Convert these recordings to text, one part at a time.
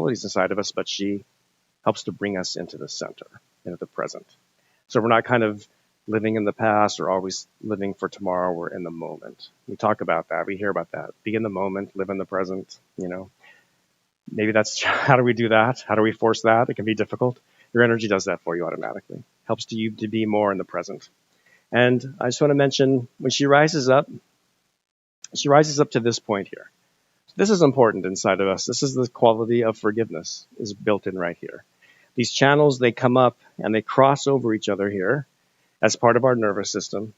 qualities inside of us, but she helps to bring us into the center, into the present. So we're not kind of living in the past or always living for tomorrow. We're in the moment. We talk about that. We hear about that. Be in the moment, live in the present, Maybe that's, how do we do that? How do we force that? It can be difficult. Your energy does that for you automatically. Helps you to be more in the present. And I just want to mention, when she rises up to this point here. This is important inside of us. This is the quality of forgiveness is built in right here. These channels, they come up and they cross over each other here as part of our nervous system.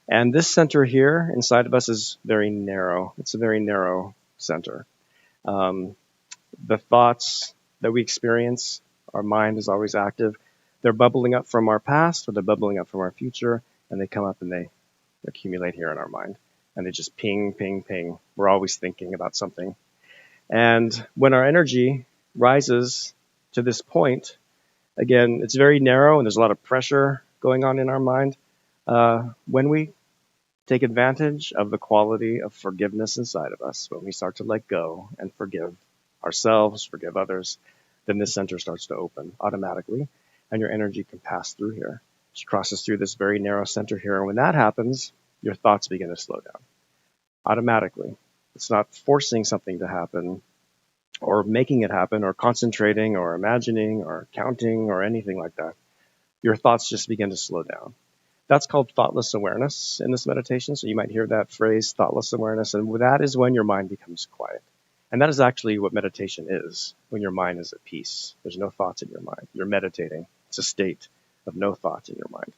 And this center here inside of us is very narrow. It's a very narrow center. The thoughts that we experience, our mind is always active. They're bubbling up from our past or they're bubbling up from our future, and they come up and they accumulate here in our mind. And they just ping, ping, ping. We're always thinking about something. And when our energy rises to this point, again, it's very narrow and there's a lot of pressure going on in our mind. When we take advantage of the quality of forgiveness inside of us, when we start to let go and forgive ourselves, forgive others, then this center starts to open automatically, and your energy can pass through here. She crosses through this very narrow center here, and when that happens, your thoughts begin to slow down automatically. It's not forcing something to happen or making it happen or concentrating or imagining or counting or anything like that. Your thoughts just begin to slow down. That's called thoughtless awareness in this meditation. So you might hear that phrase, thoughtless awareness, and that is when your mind becomes quiet. And that is actually what meditation is, when your mind is at peace. There's no thoughts in your mind. You're meditating. It's a state of no thoughts in your mind.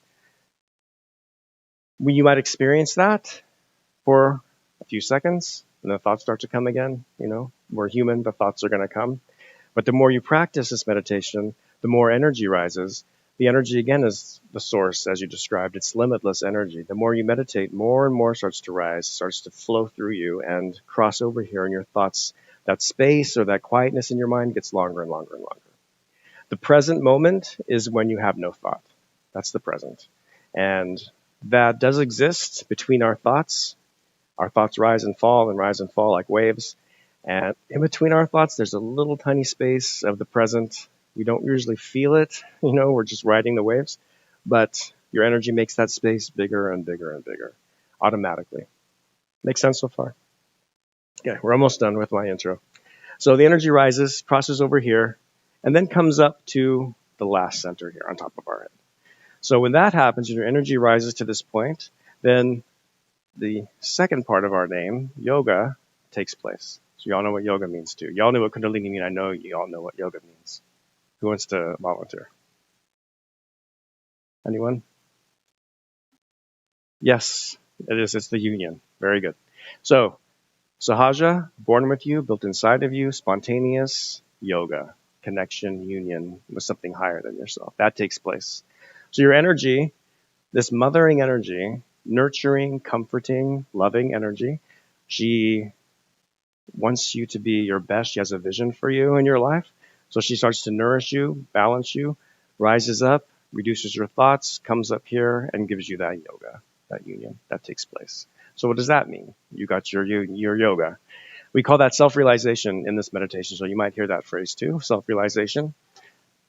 When you might experience that for a few seconds, and the thoughts start to come again. We're human, the thoughts are going to come. But the more you practice this meditation, the more energy rises. The energy, again, is the source, as you described. It's limitless energy. The more you meditate, more and more starts to rise, starts to flow through you and cross over here in your thoughts. That space or that quietness in your mind gets longer and longer and longer. The present moment is when you have no thought. That's the present. And that does exist between our thoughts. Our thoughts rise and fall like waves. And in between our thoughts, there's a little tiny space of the present. We don't usually feel it, we're just riding the waves. But your energy makes that space bigger and bigger and bigger automatically. Make sense so far? Okay, we're almost done with my intro. So the energy rises, crosses over here, and then comes up to the last center here on top of our head. So when that happens and your energy rises to this point, then the second part of our name, yoga, takes place. So you all know what yoga means too. You all know what Kundalini means. I know you all know what yoga means. Who wants to volunteer? Anyone? Yes, it is. It's the union. Very good. So, Sahaja, born with you, built inside of you, spontaneous yoga, connection, union with something higher than yourself. That takes place. So your energy, this mothering energy, nurturing, comforting, loving energy, she wants you to be your best. She has a vision for you in your life. So she starts to nourish you, balance you, rises up, reduces your thoughts, comes up here, and gives you that yoga, that union. That takes place. So what does that mean? You got your yoga. We call that self-realization in this meditation. So you might hear that phrase too, self-realization.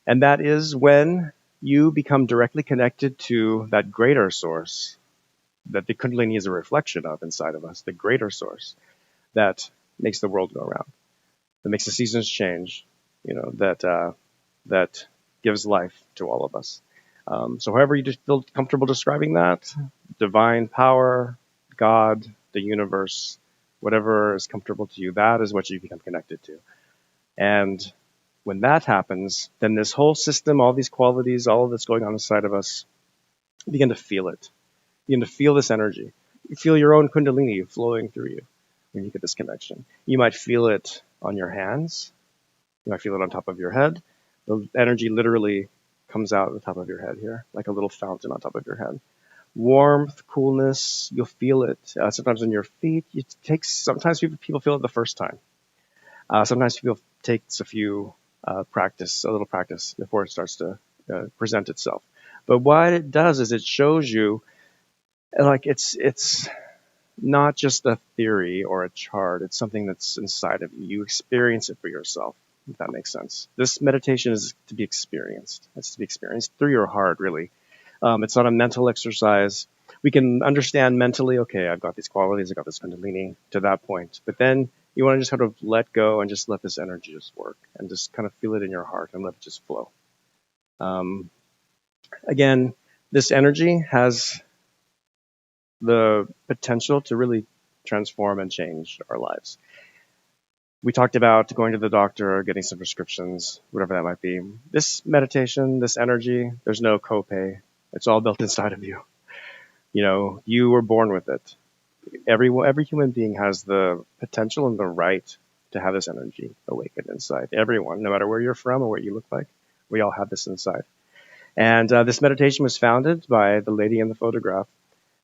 And that is when you become directly connected to that greater source that the Kundalini is a reflection of inside of us, the greater source that makes the world go round, that makes the seasons change, that gives life to all of us. So however you just feel comfortable describing that, divine power, God, the universe, whatever is comfortable to you, that is what you become connected to. And when that happens, then this whole system, all these qualities, all of that's going on inside of us, you begin to feel it. You begin to feel this energy. You feel your own Kundalini flowing through you when you get this connection. You might feel it on your hands. You might feel it on top of your head. The energy literally comes out at the top of your head here, like a little fountain on top of your head. Warmth, coolness, you'll feel it. Sometimes on your feet. Sometimes people feel it the first time. Sometimes people takes a little practice before it starts to present itself. But what it does is it shows you, like it's not just a theory or a chart. It's something that's inside of you. You experience it for yourself. if that makes sense. This meditation is to be experienced. It's to be experienced through your heart, really. It's not a mental exercise. We can understand mentally, okay, I've got these qualities, I've got this Kundalini to that point. But then you want to just kind of let go and just let this energy just work and just kind of feel it in your heart and let it just flow. Again, this energy has the potential to really transform and change our lives. We talked about going to the doctor or getting some prescriptions, whatever that might be. This meditation, this energy, there's no copay. It's all built inside of you. You know, you were born with it. Every human being has the potential and the right to have this energy awakened inside. Everyone, no matter where you're from or what you look like, we all have this inside. And this meditation was founded by the lady in the photograph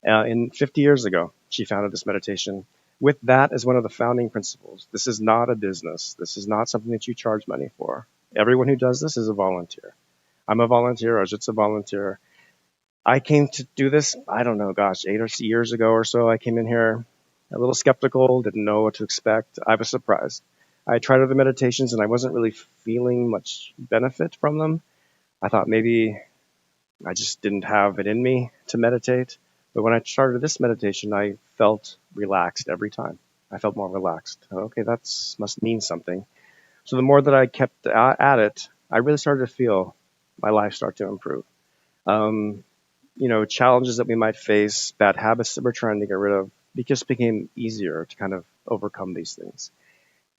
in 50 years ago. She founded this meditation with that as one of the founding principles. This is not a business. This is not something that you charge money for. Everyone who does this is a volunteer. I'm a volunteer. Ajit's a volunteer. I came to do this, I don't know, 8 years ago or so. I came in here a little skeptical, didn't know what to expect. I was surprised. I tried other meditations and I wasn't really feeling much benefit from them. I thought maybe I just didn't have it in me to meditate. But when I started this meditation, I felt relaxed every time. I felt more relaxed. Okay, that must mean something. So the more that I kept at it, I really started to feel my life start to improve. Challenges that we might face, bad habits that we're trying to get rid of, it just became easier to kind of overcome these things.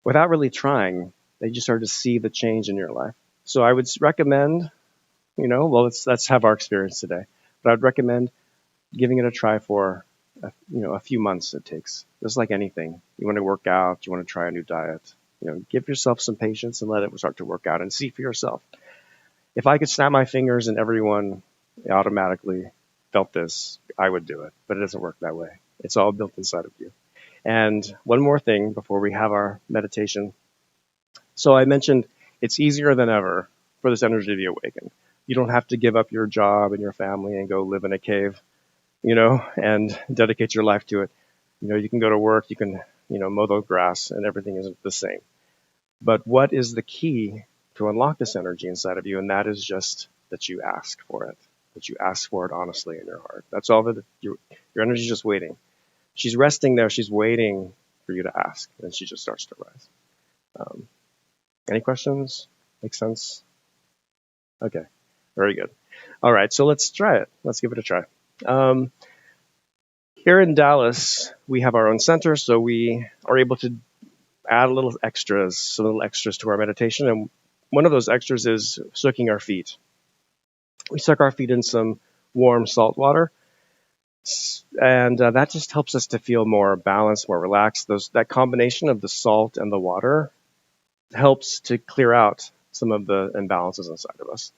Without really trying, they just started to see the change in your life. So I would recommend, let's have our experience today. But I'd recommend giving it a try for, a few months it takes. Just like anything. You want to work out, you want to try a new diet. Give yourself some patience and let it start to work out and see for yourself. If I could snap my fingers and everyone automatically felt this, I would do it. But it doesn't work that way. It's all built inside of you. And one more thing before we have our meditation. So I mentioned it's easier than ever for this energy to be awakened. You don't have to give up your job and your family and go live in a cave, and dedicate your life to it. You can go to work, you can, mow the grass, and everything isn't the same. But what is the key to unlock this energy inside of you? And that is just that you ask for it, that you ask for it honestly in your heart. That's all that your energy is just waiting. She's resting there. She's waiting for you to ask. And she just starts to rise. Any questions? Make sense? Okay. Very good. All right. So let's try it. Let's give it a try. Here in Dallas, we have our own center, so we are able to add some little extras to our meditation. And one of those extras is soaking our feet. We soak our feet in some warm salt water, and that just helps us to feel more balanced, more relaxed. That combination of the salt and the water helps to clear out some of the imbalances inside of us.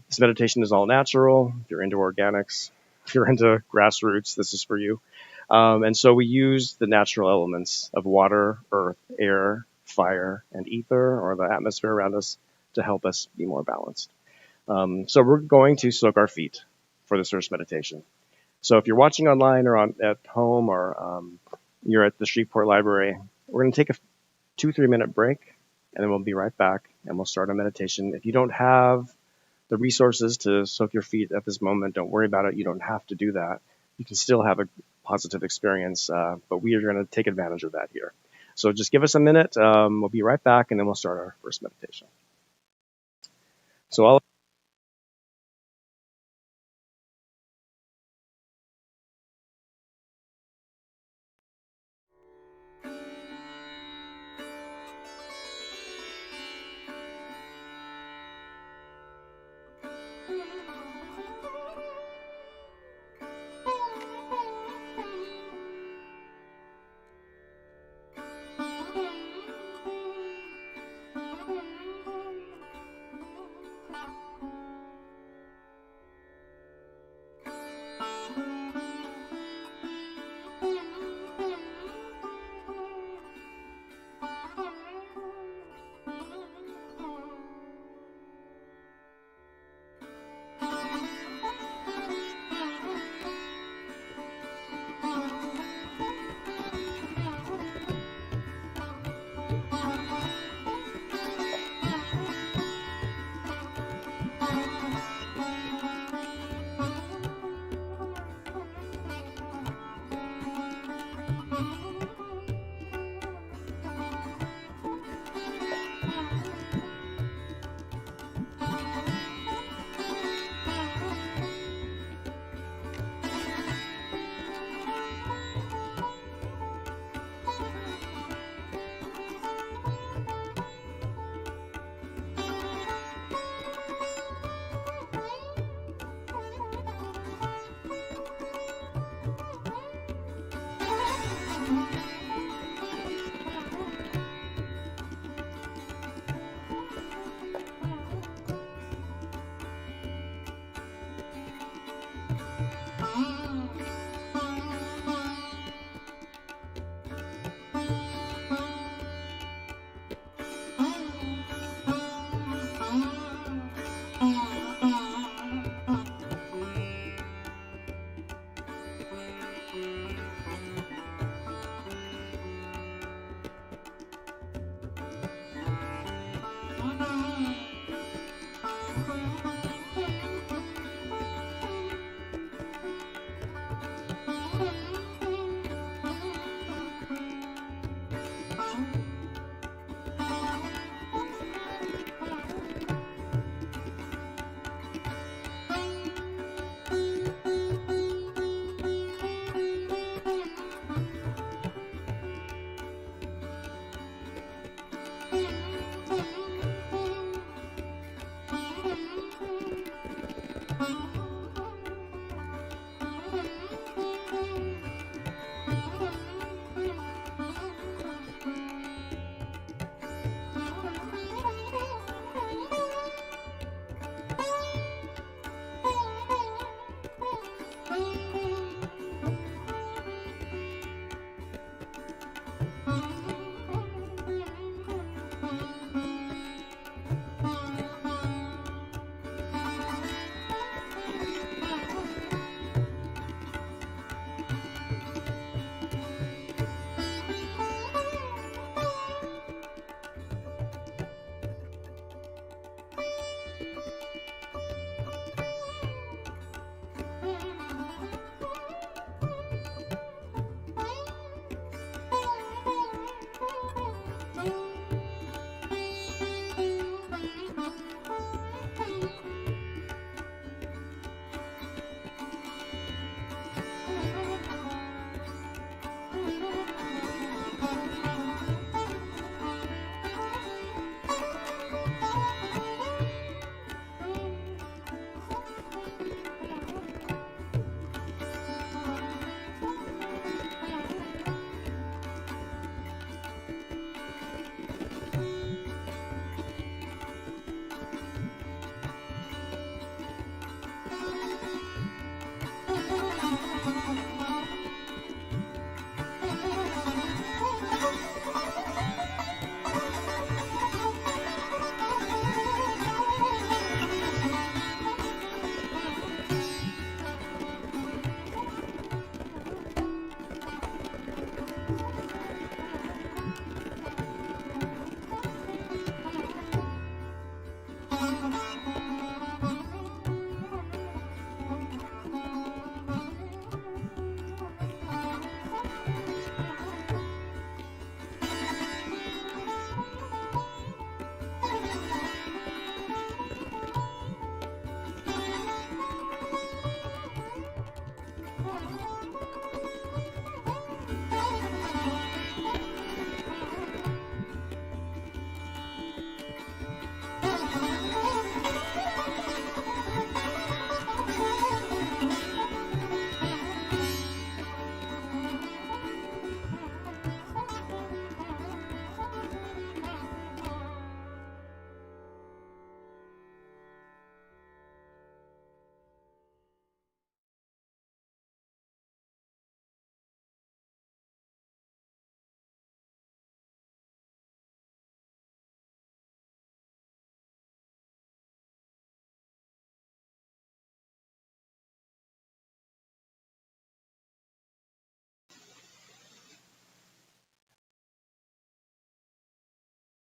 This meditation is all natural. If you're into organics, if you're into grassroots, this is for you. And so we use the natural elements of water, earth, air, fire, and ether, or the atmosphere around us, to help us be more balanced. So we're going to soak our feet for this first meditation. So if you're watching online or at home or you're at the Shreveport Library, we're going to take a 2-3 minute break, and then we'll be right back, and we'll start our meditation. If you don't have the resources to soak your feet at this moment, don't worry about it. You don't have to do that. You can still have a positive experience, but we are going to take advantage of that here. So just give us a minute. We'll be right back, and then we'll start our first meditation. So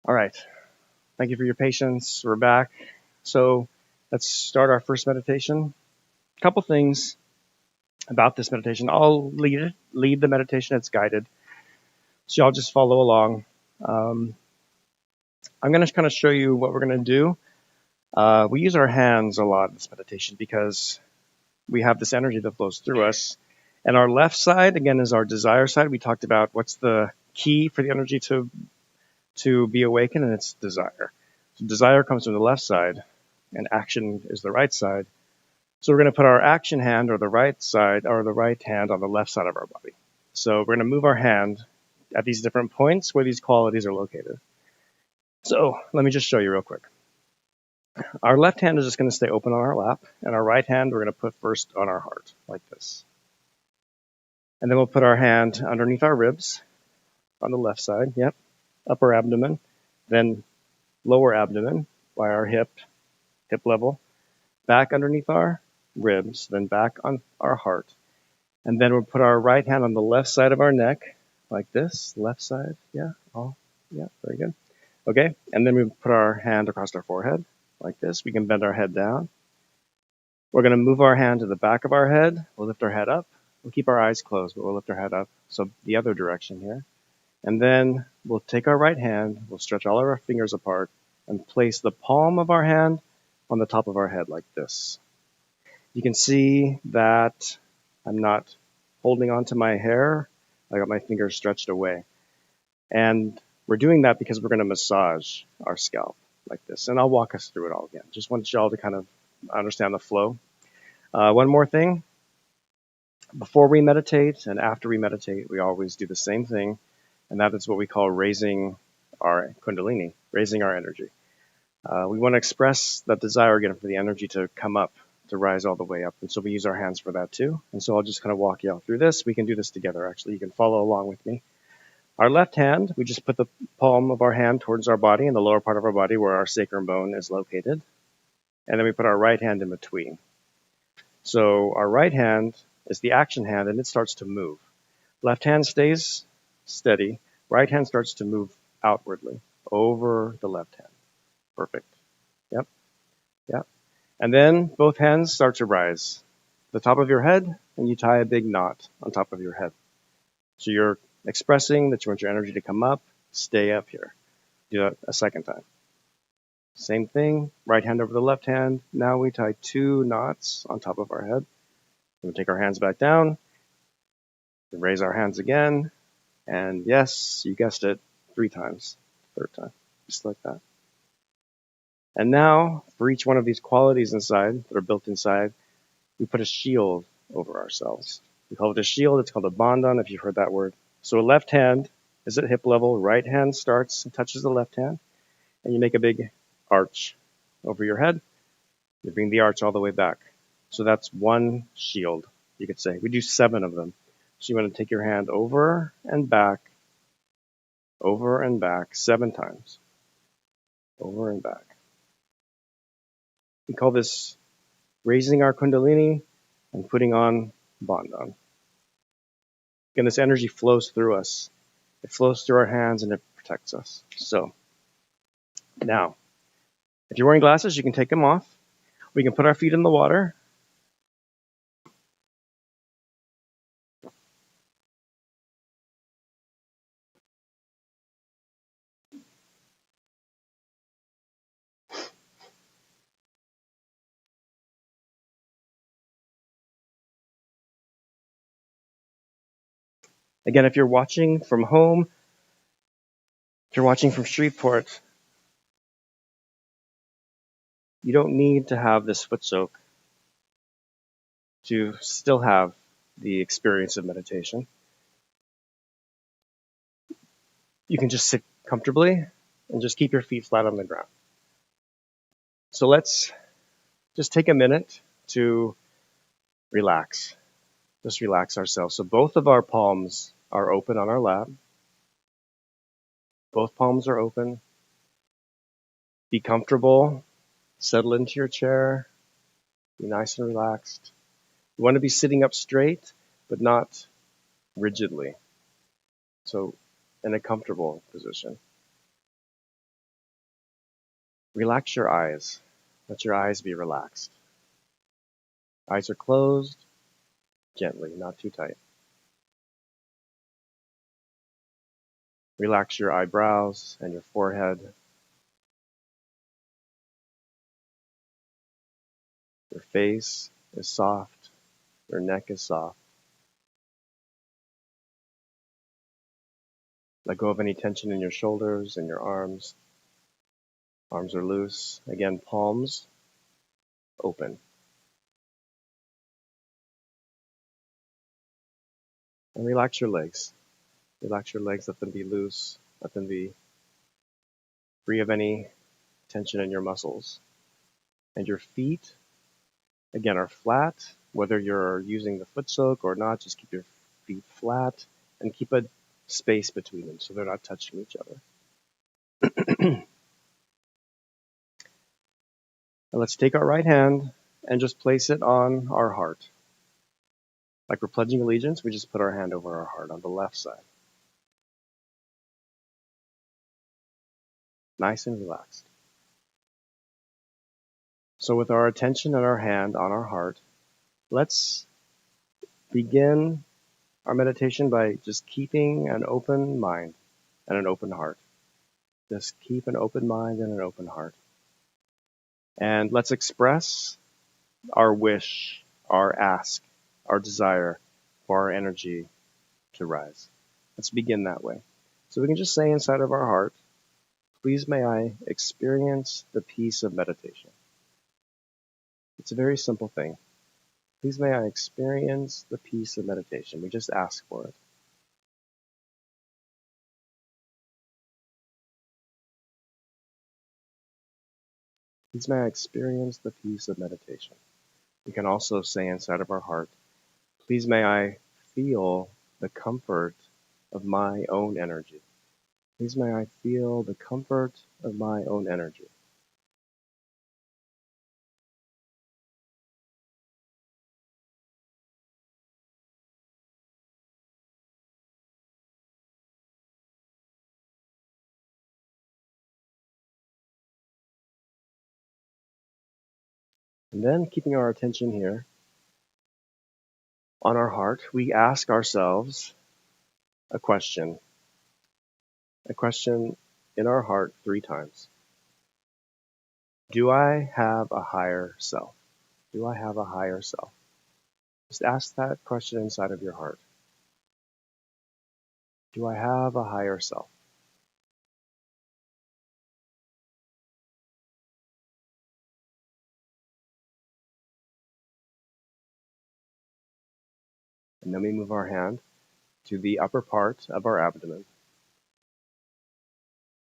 All right. Thank you for your patience. We're back. So let's start our first meditation. A couple things about this meditation. I'll lead the meditation. It's guided. So y'all just follow along. I'm going to kind of show you what we're going to do. We use our hands a lot in this meditation because we have this energy that flows through us. And our left side, again, is our desire side. We talked about what's the key for the energy to be awakened, and it's desire. So desire comes from the left side, and action is the right side. So we're going to put our action hand or the right side or the right hand on the left side of our body. So we're going to move our hand at these different points where these qualities are located. So let me just show you real quick. Our left hand is just going to stay open on our lap, and our right hand we're going to put first on our heart, like this. And then we'll put our hand underneath our ribs on the left side, yep, upper abdomen, then lower abdomen by our hip level, back underneath our ribs, then back on our heart. And then we'll put our right hand on the left side of our neck, like this, left side, yeah, very good. Okay, and then we put our hand across our forehead, like this. We can bend our head down. We're going to move our hand to the back of our head. We'll lift our head up. We'll keep our eyes closed, but we'll lift our head up, so the other direction here. And then we'll take our right hand, we'll stretch all of our fingers apart, and place the palm of our hand on the top of our head like this. You can see that I'm not holding onto my hair. I got my fingers stretched away. And we're doing that because we're going to massage our scalp like this. And I'll walk us through it all again. Just want y'all to kind of understand the flow. One more thing. Before we meditate and after we meditate, we always do the same thing. And that is what we call raising our kundalini, raising our energy. We want to express that desire again for the energy to come up, to rise all the way up. And so we use our hands for that too. And so I'll just kind of walk you all through this. We can do this together, actually. You can follow along with me. Our left hand, we just put the palm of our hand towards our body in the lower part of our body where our sacrum bone is located. And then we put our right hand in between. So our right hand is the action hand, and it starts to move. Left hand stays steady. Right hand starts to move outwardly over the left hand. Perfect. Yep. And then both hands start to rise. The top of your head, and you tie a big knot on top of your head. So you're expressing that you want your energy to come up, stay up here. Do that a second time. Same thing, right hand over the left hand. Now we tie 2 knots on top of our head. We'll take our hands back down, raise our hands again, and yes, you guessed it, 3 times, third time, just like that. And now, for each one of these qualities inside, that are built inside, we put a shield over ourselves. We call it a shield, it's called a bandhan, if you've heard that word. So a left hand is at hip level, right hand starts and touches the left hand, and you make a big arch over your head. You bring the arch all the way back. So that's one shield, you could say. We do 7 of them. So you want to take your hand over and back 7 times. Over and back. We call this raising our kundalini and putting on bandhan. Again, this energy flows through us. It flows through our hands and it protects us. So, now, if you're wearing glasses, you can take them off. We can put our feet in the water. Again, if you're watching from home, if you're watching from Shreveport, you don't need to have this foot soak to still have the experience of meditation. You can just sit comfortably and just keep your feet flat on the ground. So let's just take a minute to relax. Just relax ourselves. So both of our palms are open on our lap. Both palms are open. Be comfortable. Settle into your chair. Be nice and relaxed. You want to be sitting up straight, but not rigidly. So in a comfortable position. Relax your eyes. Let your eyes be relaxed. Eyes are closed, gently, not too tight. Relax your eyebrows and your forehead. Your face is soft. Your neck is soft. Let go of any tension in your shoulders and your arms. Arms are loose. Again, palms open. And relax your legs. Relax your legs. Let them be loose. Let them be free of any tension in your muscles. And your feet, again, are flat. Whether you're using the foot soak or not, just keep your feet flat and keep a space between them so they're not touching each other. And let's take our right hand and just place it on our heart. Like we're pledging allegiance, we just put our hand over our heart on the left side. Nice and relaxed. So with our attention and our hand on our heart, let's begin our meditation by just keeping an open mind and an open heart. Just keep an open mind and an open heart. And let's express our wish, our ask, our desire for our energy to rise. Let's begin that way. So we can just say inside of our heart, please may I experience the peace of meditation. It's a very simple thing. Please may I experience the peace of meditation. We just ask for it. Please may I experience the peace of meditation. We can also say inside of our heart, please may I feel the comfort of my own energy. Please may I feel the comfort of my own energy. And then keeping our attention here on our heart, we ask ourselves a question in our heart 3 times. Do I have a higher self? Do I have a higher self? Just ask that question inside of your heart. Do I have a higher self? And then we move our hand to the upper part of our abdomen.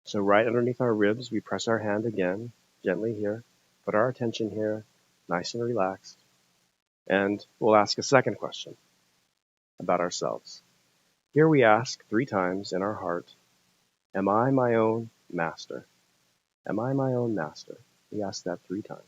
So right underneath our ribs, we press our hand again, gently here. Put our attention here, nice and relaxed. And we'll ask a second question about ourselves. Here we ask 3 times in our heart, am I my own master? Am I my own master? We ask that 3 times.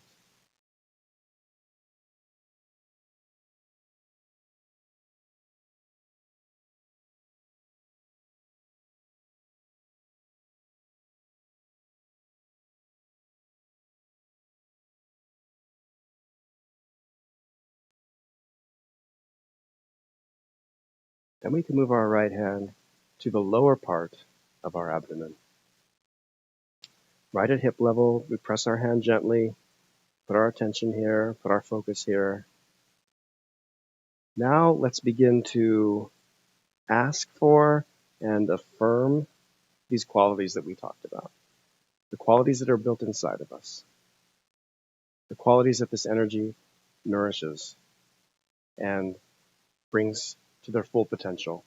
Then we can move our right hand to the lower part of our abdomen. Right at hip level, we press our hand gently, put our attention here, put our focus here. Now let's begin to ask for and affirm these qualities that we talked about. The qualities that are built inside of us. The qualities that this energy nourishes and brings to their full potential.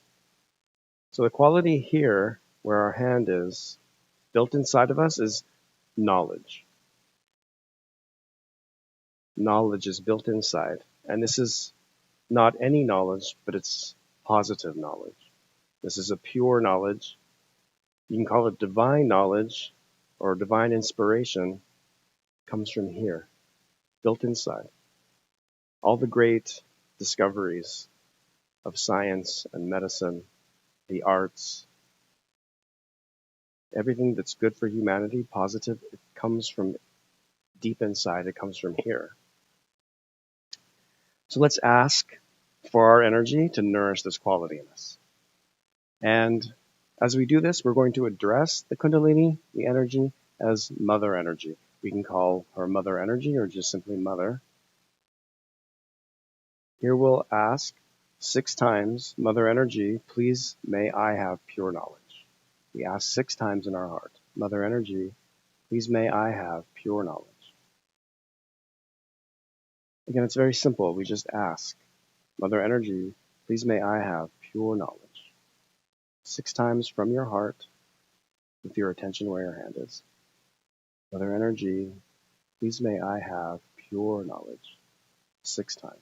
So the quality here, where our hand is, built inside of us is knowledge. Knowledge is built inside. And this is not any knowledge, but it's positive knowledge. This is a pure knowledge. You can call it divine knowledge or divine inspiration. Comes from here, built inside. All the great discoveries of science and medicine, the arts, everything that's good for humanity, positive, comes from deep inside. It comes from here. So let's ask for our energy to nourish this quality in us. And as we do this, we're going to address the Kundalini, the energy, as mother energy. We can call her mother energy or just simply mother. Here we'll ask 6 times, Mother energy, please may I have pure knowledge. We ask 6 times in our heart, Mother energy, please may I have pure knowledge. Again, it's very simple. We just ask, Mother energy, please may I have pure knowledge. 6 times from your heart, with your attention where your hand is. Mother energy, please may I have pure knowledge. 6 times.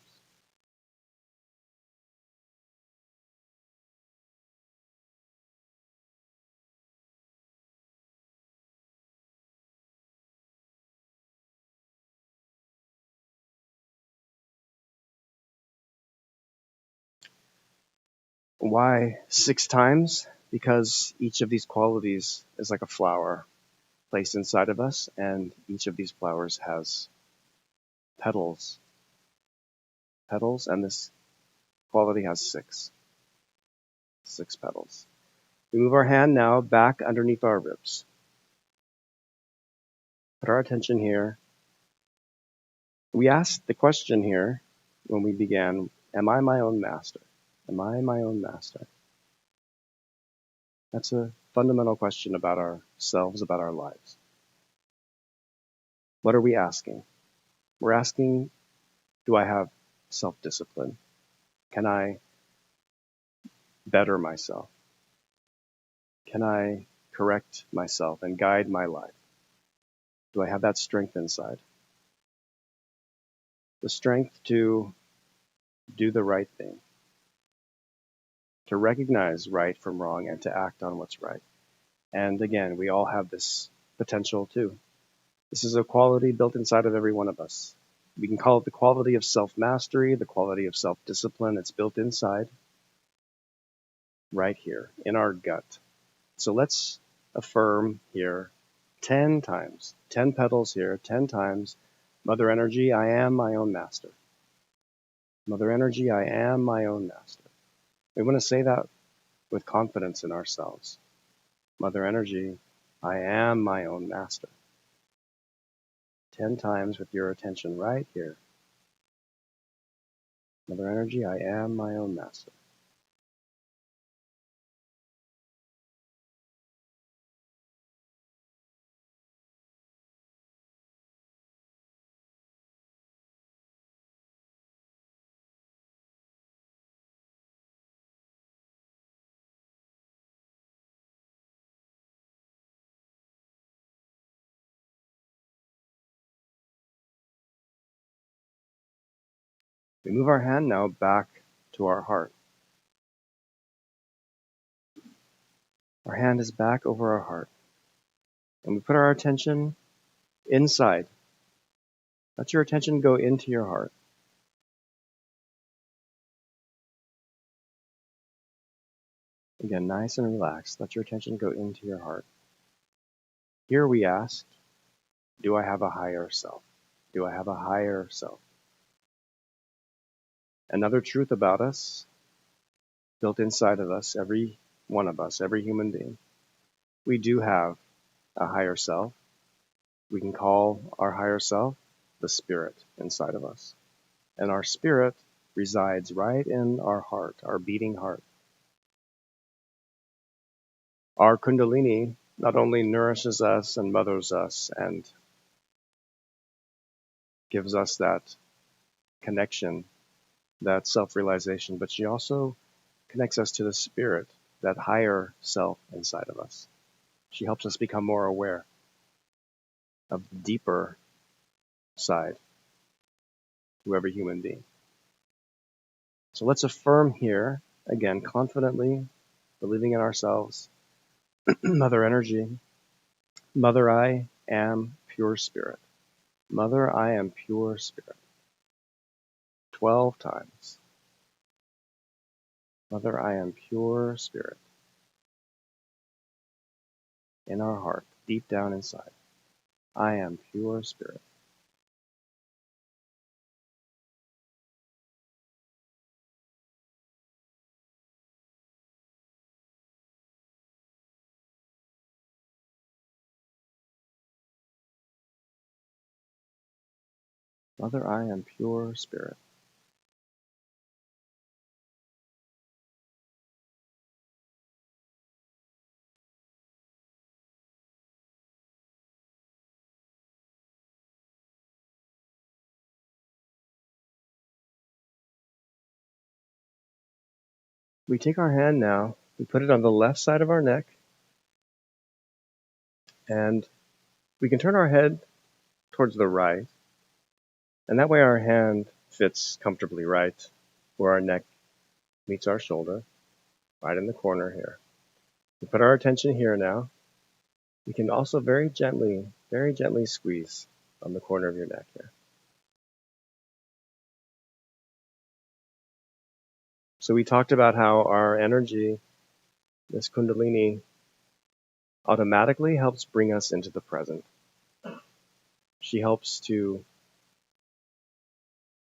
Why 6 times? Because each of these qualities is like a flower placed inside of us, and each of these flowers has petals. Petals, and this quality has 6 petals. We move our hand now back underneath our ribs. Put our attention here. We asked the question here when we began, am I my own master? Am I my own master? That's a fundamental question about ourselves, about our lives. What are we asking? We're asking, do I have self-discipline? Can I better myself? Can I correct myself and guide my life? Do I have that strength inside? The strength to do the right thing, to recognize right from wrong and to act on what's right. And again, we all have this potential too. This is a quality built inside of every one of us. We can call it the quality of self-mastery, the quality of self-discipline. It's built inside, right here, in our gut. So let's affirm here 10 times, 10 petals here, 10 times. Mother energy, I am my own master. Mother energy, I am my own master. We want to say that with confidence in ourselves. Mother energy, I am my own master. 10 times with your attention right here. Mother energy, I am my own master. We move our hand now back to our heart. Our hand is back over our heart. And we put our attention inside. Let your attention go into your heart. Again, nice and relaxed. Let your attention go into your heart. Here we ask, do I have a higher self? Do I have a higher self? Another truth about us, built inside of us, every one of us, every human being, we do have a higher self. We can call our higher self the spirit inside of us. And our spirit resides right in our heart, our beating heart. Our Kundalini not only nourishes us and mothers us and gives us that connection, that self-realization, but she also connects us to the spirit, that higher self inside of us. She helps us become more aware of the deeper side to every human being. So let's affirm here, again, confidently, believing in ourselves, Mother energy, Mother, I am pure spirit. Mother, I am pure spirit. 12 times. Mother, I am pure spirit. In our heart, deep down inside. I am pure spirit. Mother, I am pure spirit. We take our hand now, we put it on the left side of our neck, and we can turn our head towards the right, and that way our hand fits comfortably right where our neck meets our shoulder, right in the corner here. We put our attention here now. We can also very gently squeeze on the corner of your neck here. So we talked about how our energy, this Kundalini, automatically helps bring us into the present. She helps to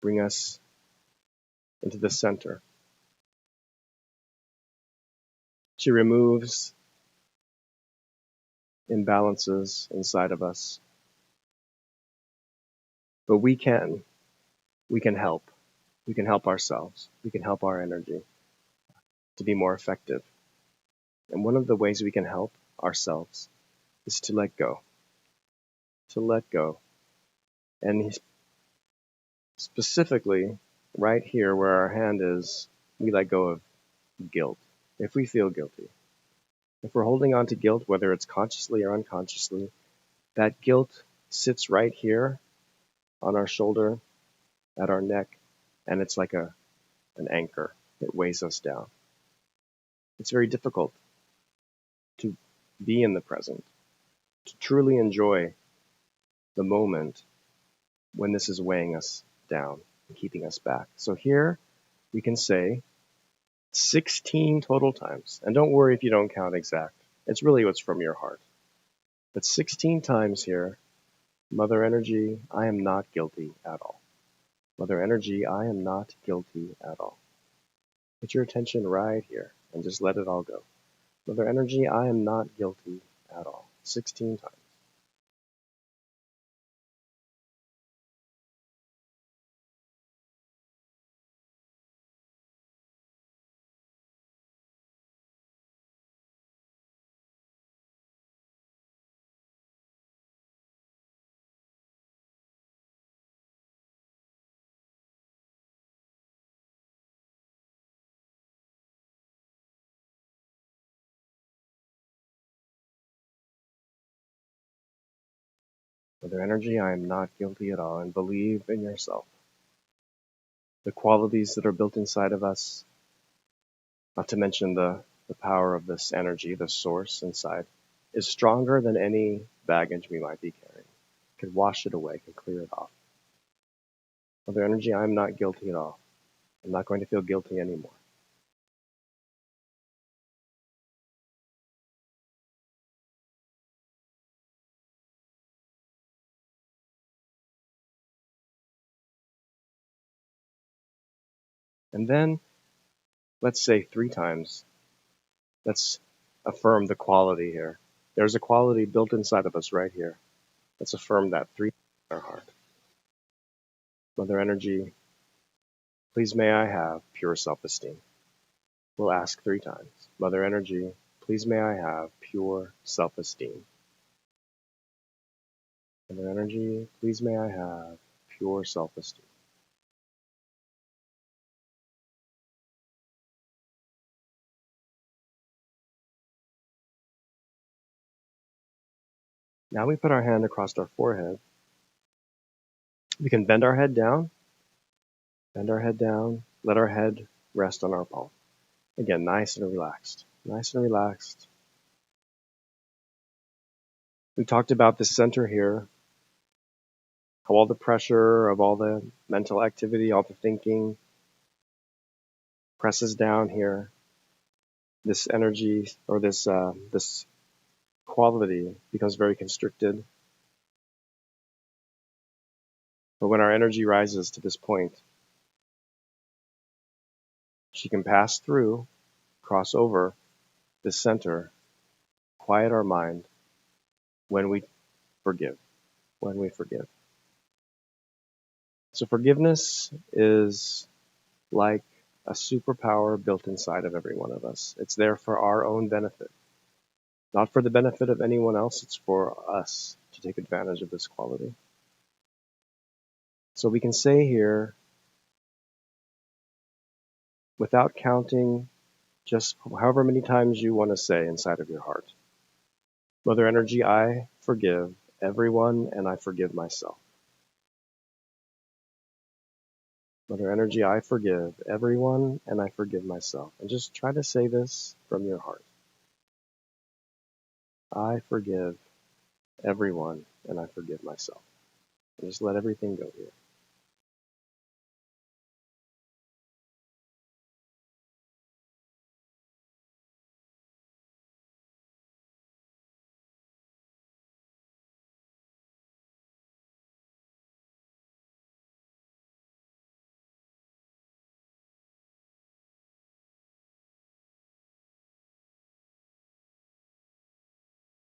bring us into the center. She removes imbalances inside of us. But we can help. We can help ourselves. We can help our energy to be more effective. And one of the ways we can help ourselves is to let go. To let go. And specifically, right here where our hand is, we let go of guilt. If we feel guilty, if we're holding on to guilt, whether it's consciously or unconsciously, that guilt sits right here on our shoulder, at our neck, and it's like an anchor. It weighs us down. It's very difficult to be in the present, to truly enjoy the moment when this is weighing us down and keeping us back. So here we can say 16 total times. And don't worry if you don't count exact. It's really what's from your heart. But 16 times here, Mother Energy, I am not guilty at all. Mother Energy, I am not guilty at all. Put your attention right here and just let it all go. Mother Energy, I am not guilty at all. 16 times. Mother Energy, I am not guilty at all, and believe in yourself. The qualities that are built inside of us, not to mention the power of this energy, the source inside, is stronger than any baggage we might be carrying. It can wash it away, can clear it off. Mother Energy, I am not guilty at all. I'm not going to feel guilty anymore. And then, let's say 3 times, let's affirm the quality here. There's a quality built inside of us right here. Let's affirm that 3 times in our heart. Mother Energy, please may I have pure self-esteem. We'll ask 3 times. Mother Energy, please may I have pure self-esteem. Mother Energy, please may I have pure self-esteem. Now we put our hand across our forehead. We can bend our head down, let our head rest on our palm. Again, nice and relaxed. Nice and relaxed. We talked about the center here, how all the pressure of all the mental activity, all the thinking presses down here. This energy or this quality becomes very constricted. But when our energy rises to this point, she can pass through, cross over this center, quiet our mind when we forgive. When we forgive. So forgiveness is like a superpower built inside of every one of us. It's there for our own benefit. Not for the benefit of anyone else, it's for us to take advantage of this quality. So we can say here, without counting, just however many times you want to say inside of your heart, Mother Energy, I forgive everyone and I forgive myself. Mother Energy, I forgive everyone and I forgive myself. And just try to say this from your heart. I forgive everyone and I forgive myself. And just let everything go here.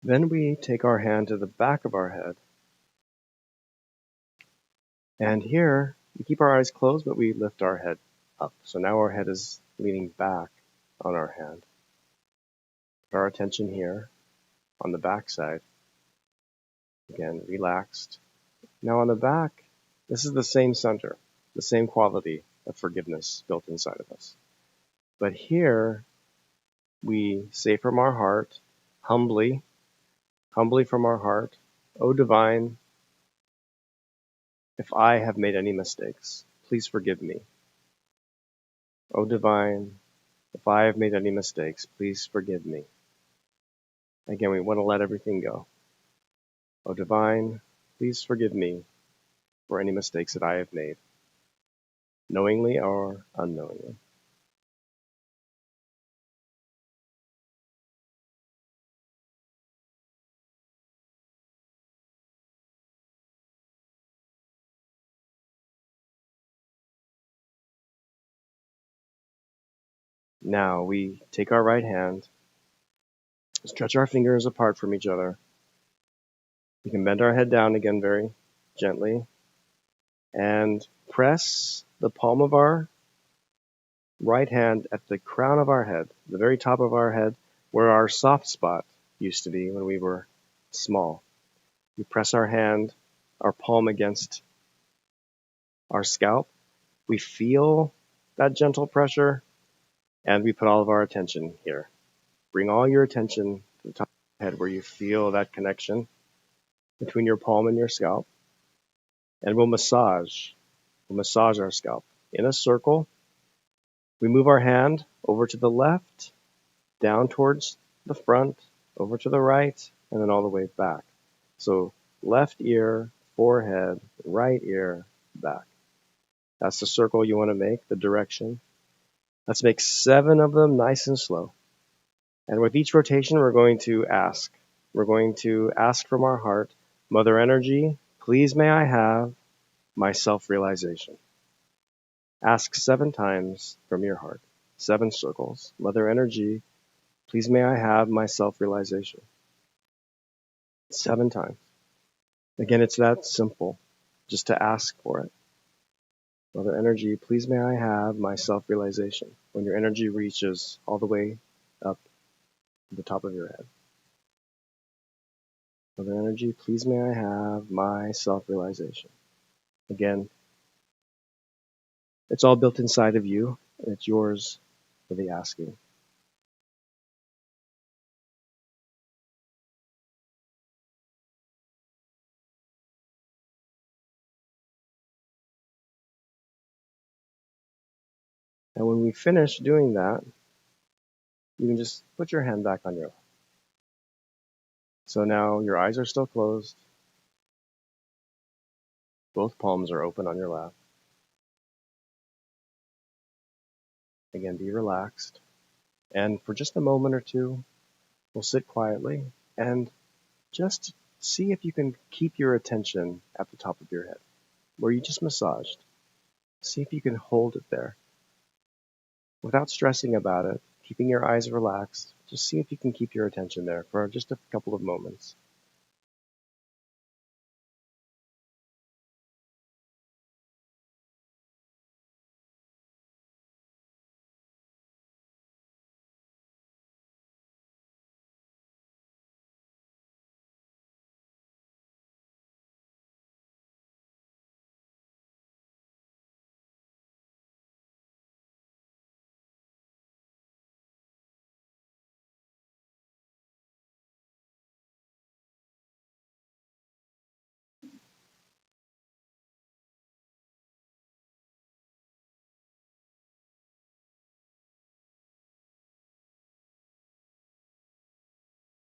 Then we take our hand to the back of our head. And here, we keep our eyes closed, but we lift our head up. So now our head is leaning back on our hand. Put our attention here on the back side. Again, relaxed. Now on the back, this is the same center, the same quality of forgiveness built inside of us. But here, we say from our heart, humbly from our heart, O Divine, if I have made any mistakes, please forgive me. O Divine, if I have made any mistakes, please forgive me. Again, we want to let everything go. O Divine, please forgive me for any mistakes that I have made, knowingly or unknowingly. Now we take our right hand, stretch our fingers apart from each other. We can bend our head down again very gently and press the palm of our right hand at the crown of our head, the very top of our head, where our soft spot used to be when we were small. We press our hand, our palm against our scalp. We feel that gentle pressure, and we put all of our attention here. Bring all your attention to the top of your head where you feel that connection between your palm and your scalp. And we'll massage our scalp in a circle. We move our hand over to the left, down towards the front, over to the right, and then all the way back. So left ear, forehead, right ear, back. That's the circle you want to make, the direction. Let's make 7 of them nice and slow. And with each rotation, we're going to ask. We're going to ask from our heart, Mother Energy, please may I have my self-realization. Ask 7 times from your heart. 7 circles. Mother Energy, please may I have my self-realization. 7 times. Again, it's that simple, just to ask for it. Mother Energy, please may I have my self-realization. When your energy reaches all the way up to the top of your head. Mother Energy, please may I have my self-realization. Again, it's all built inside of you, and it's yours for the asking. And when we finish doing that, you can just put your hand back on your lap. So now your eyes are still closed. Both palms are open on your lap. Again, be relaxed. And for just a moment or two, we'll sit quietly and just see if you can keep your attention at the top of your head. where you just massaged. See if you can hold it there without stressing about it, keeping your eyes relaxed. Just see if you can keep your attention there for just a couple of moments.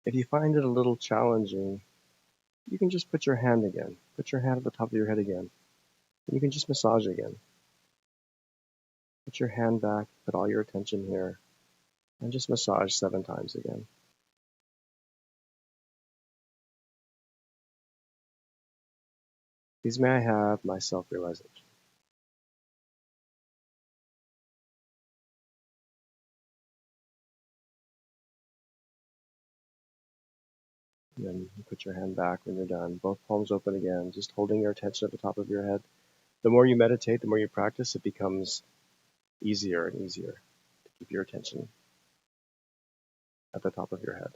If you find it a little challenging, you can just put your hand again. Put your hand at the top of your head again. And you can just massage again. Put your hand back, put all your attention here, and just massage 7 times again. Please may I have my self-realization. And then you put your hand back when you're done. Both palms open again, just holding your attention at the top of your head. The more you meditate, the more you practice, it becomes easier and easier to keep your attention at the top of your head.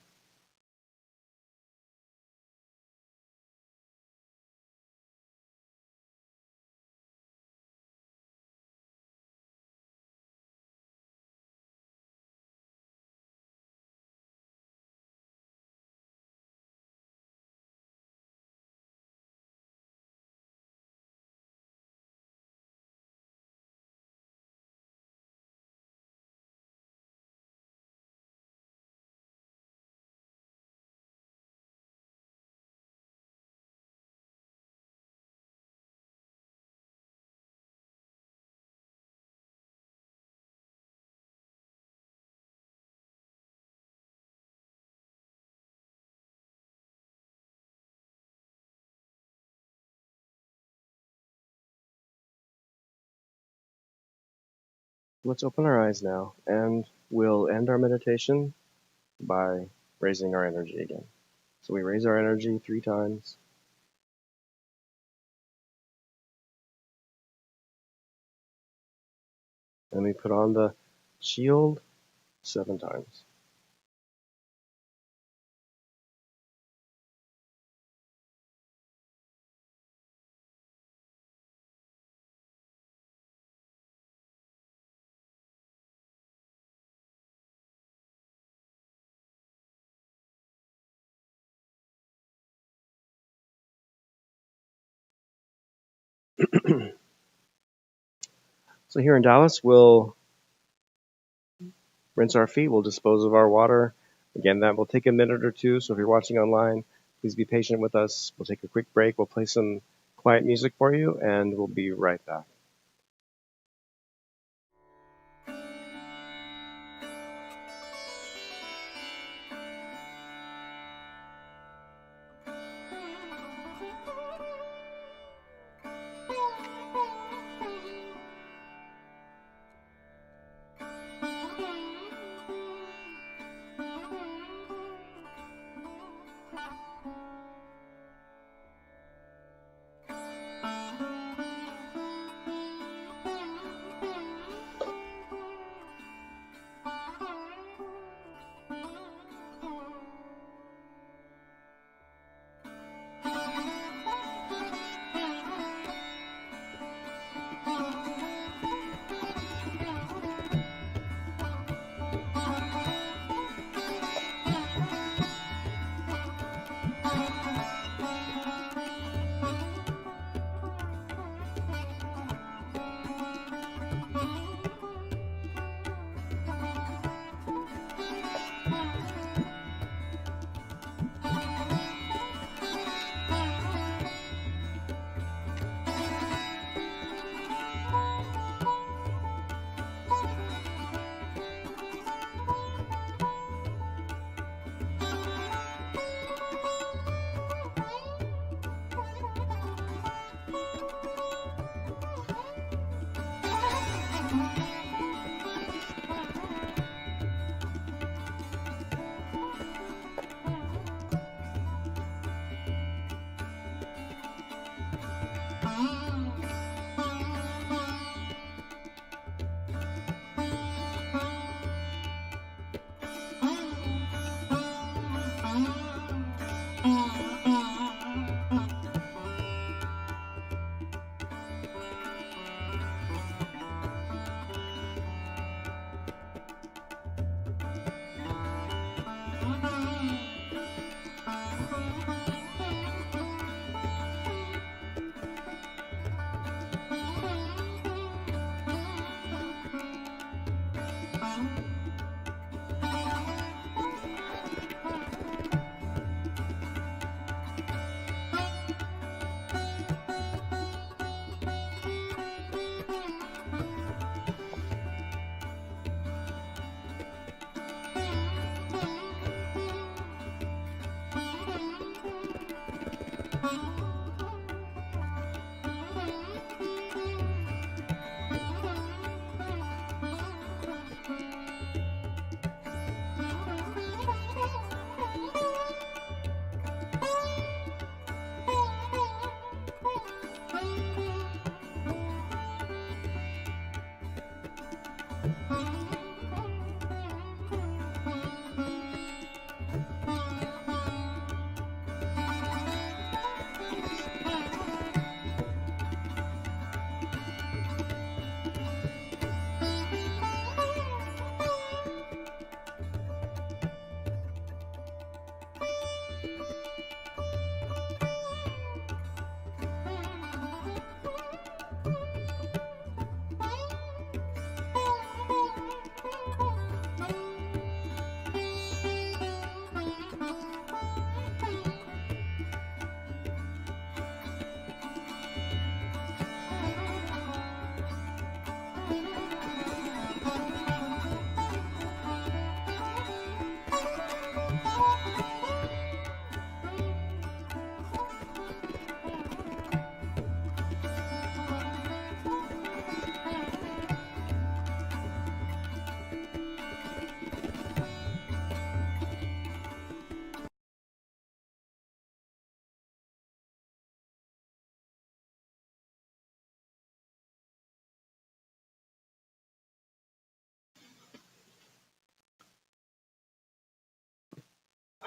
Let's open our eyes now, and we'll end our meditation by raising our energy again. So we raise our energy 3 times. And we put on the shield 7 times. So here in Dallas, we'll rinse our feet, we'll dispose of our water. Again, that will take a minute or two, so if you're watching online, please be patient with us. We'll take a quick break, we'll play some quiet music for you, and we'll be right back.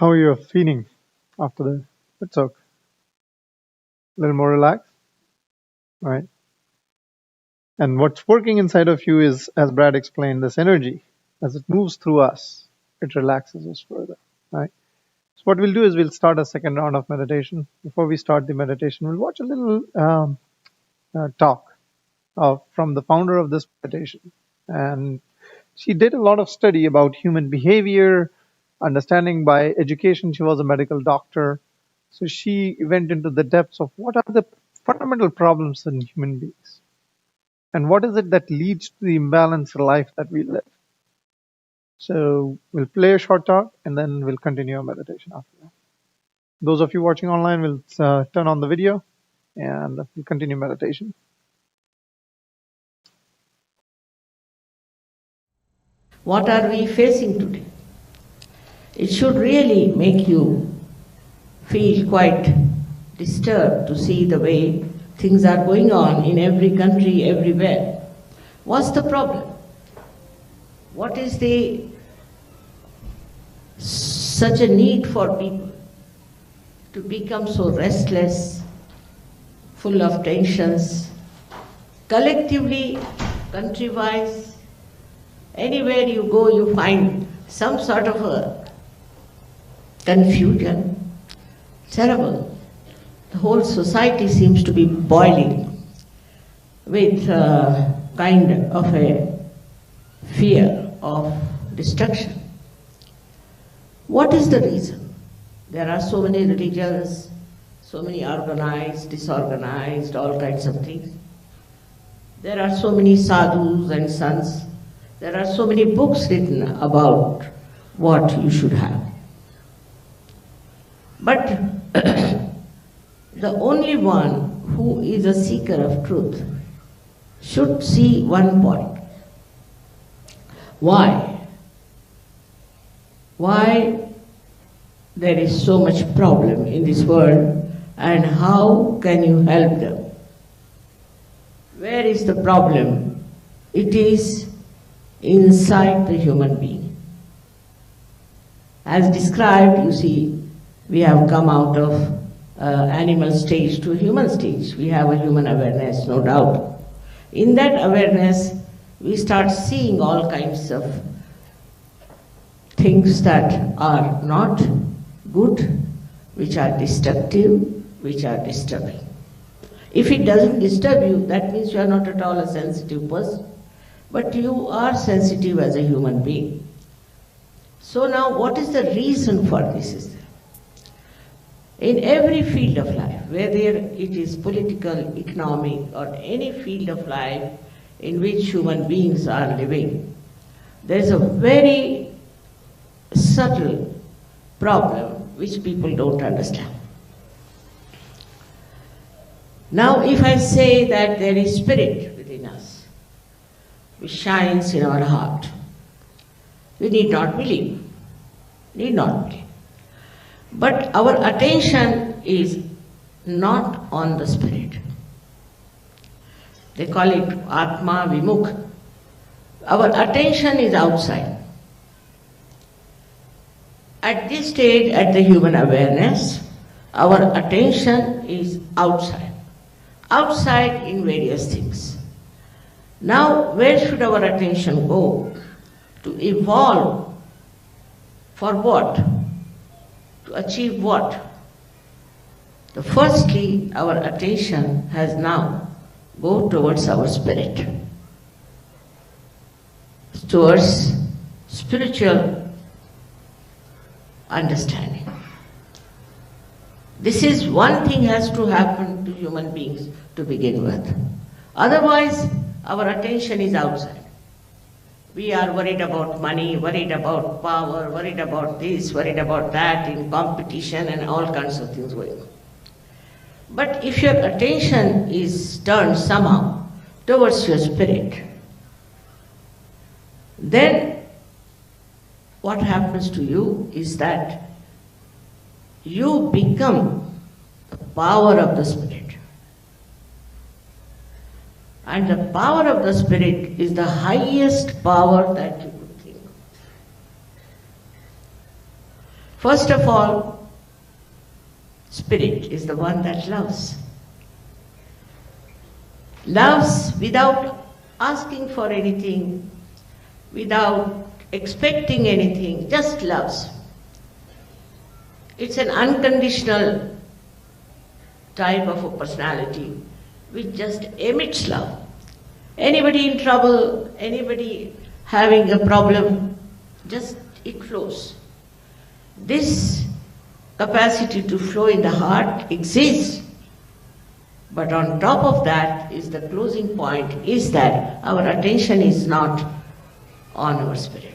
How are you feeling after the talk? A little more relaxed, right? And what's working inside of you is, as Brad explained, this energy. As it moves through us, it relaxes us further, right? So what we'll do is we'll start a second round of meditation. Before we start the meditation, we'll watch a little talk from the founder of this meditation. And she did a lot of study about human behavior, understanding by education. She was a medical doctor. So she went into the depths of what are the fundamental problems in human beings and what is it that leads to the imbalanced life that we live. So we'll play a short talk and then we'll continue our meditation after that. Those of you watching online will turn on the video and we'll continue meditation. What are we facing today? It should really make you feel quite disturbed to see the way things are going on in every country, everywhere. What's the problem? What is such a need for people to become so restless, full of tensions, collectively, country-wise? Anywhere you go, you find some sort of a confusion. Terrible. The whole society seems to be boiling with kind of a fear of destruction. What is the reason? There are so many religions, so many organized, disorganized, all kinds of things. There are so many sadhus and sants. There are so many books written about what you should have. But the only one who is a seeker of truth should see one point. Why? Why there is so much problem in this world and how can you help them? Where is the problem? It is inside the human being. As described, you see, we have come out of animal stage to human stage. We have a human awareness, no doubt. In that awareness, we start seeing all kinds of things that are not good, which are destructive, which are disturbing. If it doesn't disturb you, that means you are not at all a sensitive person. But you are sensitive as a human being. So now, what is the reason for this? In every field of life, whether it is political, economic, or any field of life in which human beings are living, there is a very subtle problem which people don't understand. Now, if I say that there is spirit within us, which shines in our heart, we need not believe. Need not believe. But our attention is not on the spirit. They call it Atma Vimukh. Our attention is outside. At this stage, at the human awareness, our attention is outside. Outside in various things. Now, where should our attention go? To evolve for what? To achieve what? Firstly, our attention has now go towards our spirit, towards spiritual understanding. This is one thing has to happen to human beings to begin with. Otherwise, our attention is outside. We are worried about money, worried about power, worried about this, worried about that, in competition and all kinds of things going on. But if your attention is turned somehow towards your spirit, then what happens to you is that you become the power of the spirit. And the power of the spirit is the highest power that you could think of. First of all, spirit is the one that loves. Loves without asking for anything, without expecting anything, just loves. It's an unconditional type of a personality which just emits love. Anybody in trouble, anybody having a problem, just it flows. This capacity to flow in the heart exists, but on top of that is the closing point, is that our attention is not on our spirit.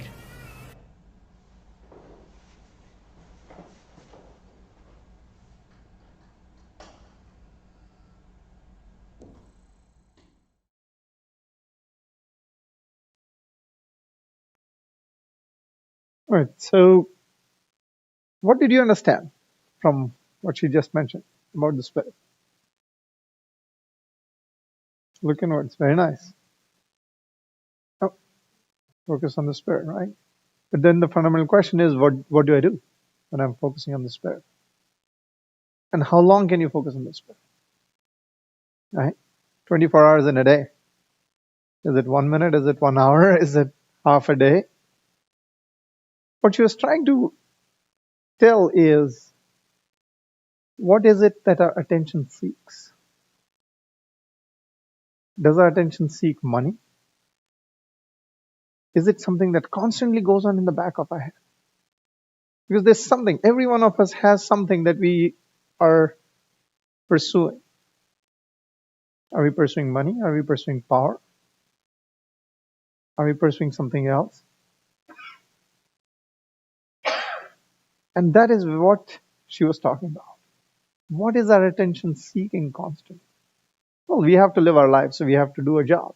Right. So, what did you understand from what she just mentioned about the spirit? Look inwards. Very nice. Oh, focus on the spirit, right? But then the fundamental question is, what do I do when I'm focusing on the spirit? And how long can you focus on the spirit? Right? 24 hours in a day. Is it 1 minute? Is it 1 hour? Is it half a day? What she was trying to tell is, what is it that our attention seeks? Does our attention seek money? Is it something that constantly goes on in the back of our head? Because there's something, every one of us has something that we are pursuing. Are we pursuing money? Are we pursuing power? Are we pursuing something else? And that is what she was talking about. What is our attention seeking constantly? Well, we have to live our lives, so we have to do a job.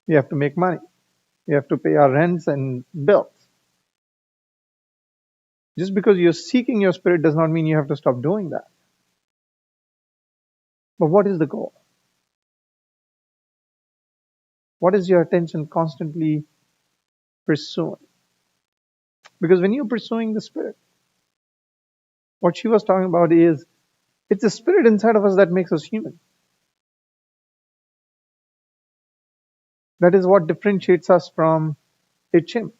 We have to make money. We have to pay our rents and bills. Just because you're seeking your spirit does not mean you have to stop doing that. But what is the goal? What is your attention constantly pursuing? Because when you're pursuing the spirit, what she was talking about is, it's the spirit inside of us that makes us human. That is what differentiates us from a chimp.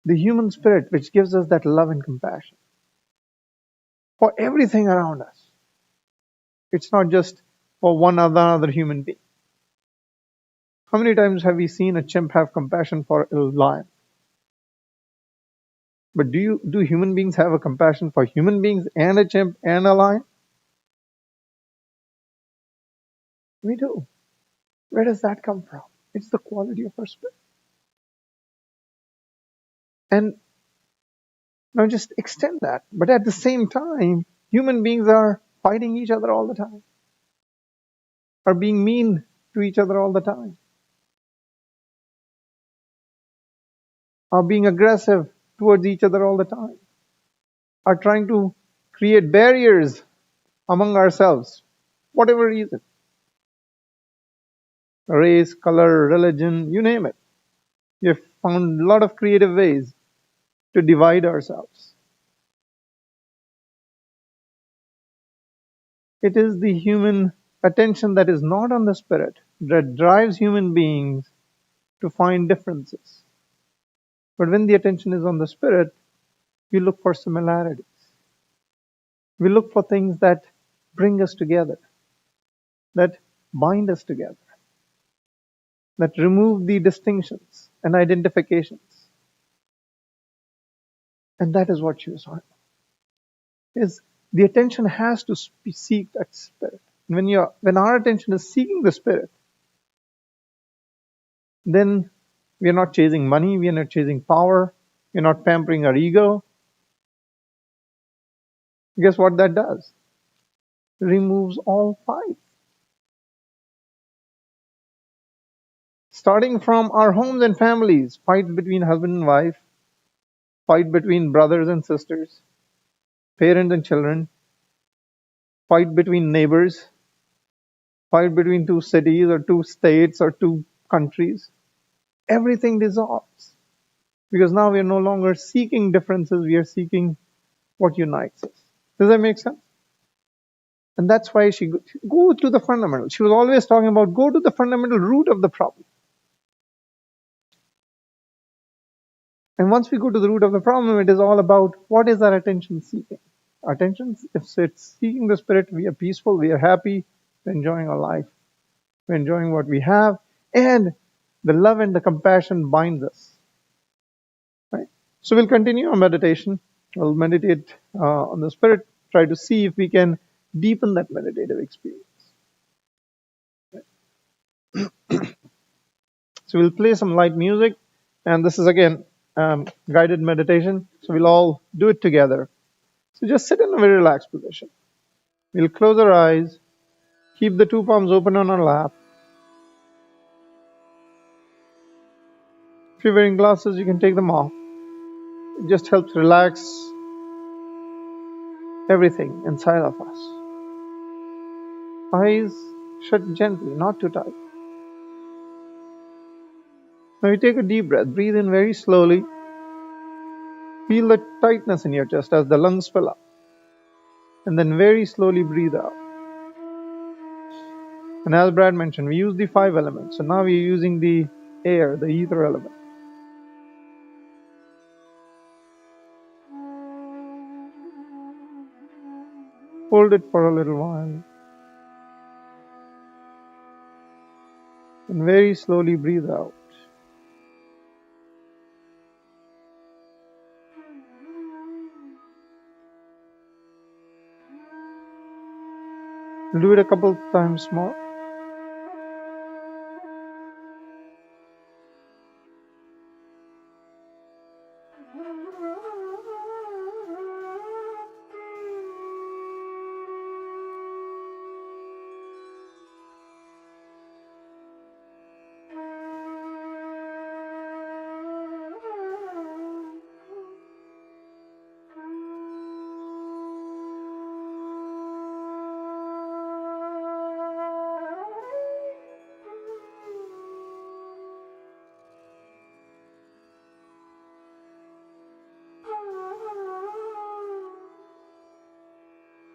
The human spirit, which gives us that love and compassion for everything around us. It's not just for one other human being. How many times have we seen a chimp have compassion for a lion? But do human beings have a compassion for human beings and a chimp and a lion? We do. Where does that come from? It's the quality of our spirit. And now just extend that. But at the same time, human beings are fighting each other all the time, are being mean to each other all the time, are being aggressive towards each other all the time, are trying to create barriers among ourselves, whatever reason. Race, color, religion, you name it. We have found a lot of creative ways to divide ourselves. It is the human attention that is not on the spirit that drives human beings to find differences. But when the attention is on the spirit, we look for similarities. We look for things that bring us together, that bind us together, that remove the distinctions and identifications. And that is what she was talking about. Is the attention has to seek that spirit. When our attention is seeking the spirit, then we are not chasing money, we are not chasing power, we are not pampering our ego. Guess what that does? It removes all fight. Starting from our homes and families, fight between husband and wife, fight between brothers and sisters, parents and children, fight between neighbors, fight between two cities or two states or two countries. Everything dissolves Because now we are no longer seeking differences, we are seeking what unites us. Does that make sense? And that's why she go to the fundamental. She was always talking about go to the fundamental root of the problem. And once we go to the root of the problem, it is all about what is our attention seeking. Our attention, if it's seeking the spirit, we are peaceful, we are happy, we're enjoying our life, we're enjoying what we have, and the love and the compassion binds us. Right? So we'll continue our meditation. We'll meditate on the spirit, try to see if we can deepen that meditative experience. So we'll play some light music, and this is again guided meditation. So we'll all do it together. So just sit in a very relaxed position. We'll close our eyes, keep the two palms open on our lap. If you're wearing glasses, you can take them off. It just helps relax everything inside of us. Eyes shut gently, not too tight. Now you take a deep breath. Breathe in very slowly. Feel the tightness in your chest as the lungs fill up. And then very slowly breathe out. And as Brad mentioned, we use the 5 elements. So now we're using the air, the ether element. Hold it for a little while. And very slowly breathe out. We'll do it a couple times more.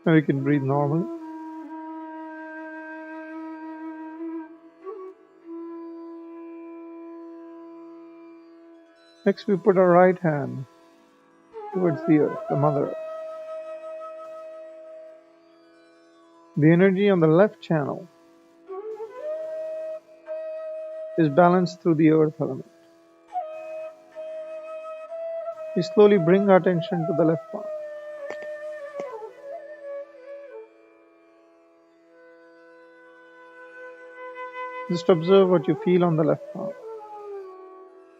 Now we can breathe normally. Next we put our right hand towards the earth, the Mother Earth. The energy on the left channel is balanced through the earth element. We slowly bring our attention to the left palm. Just observe what you feel on the left palm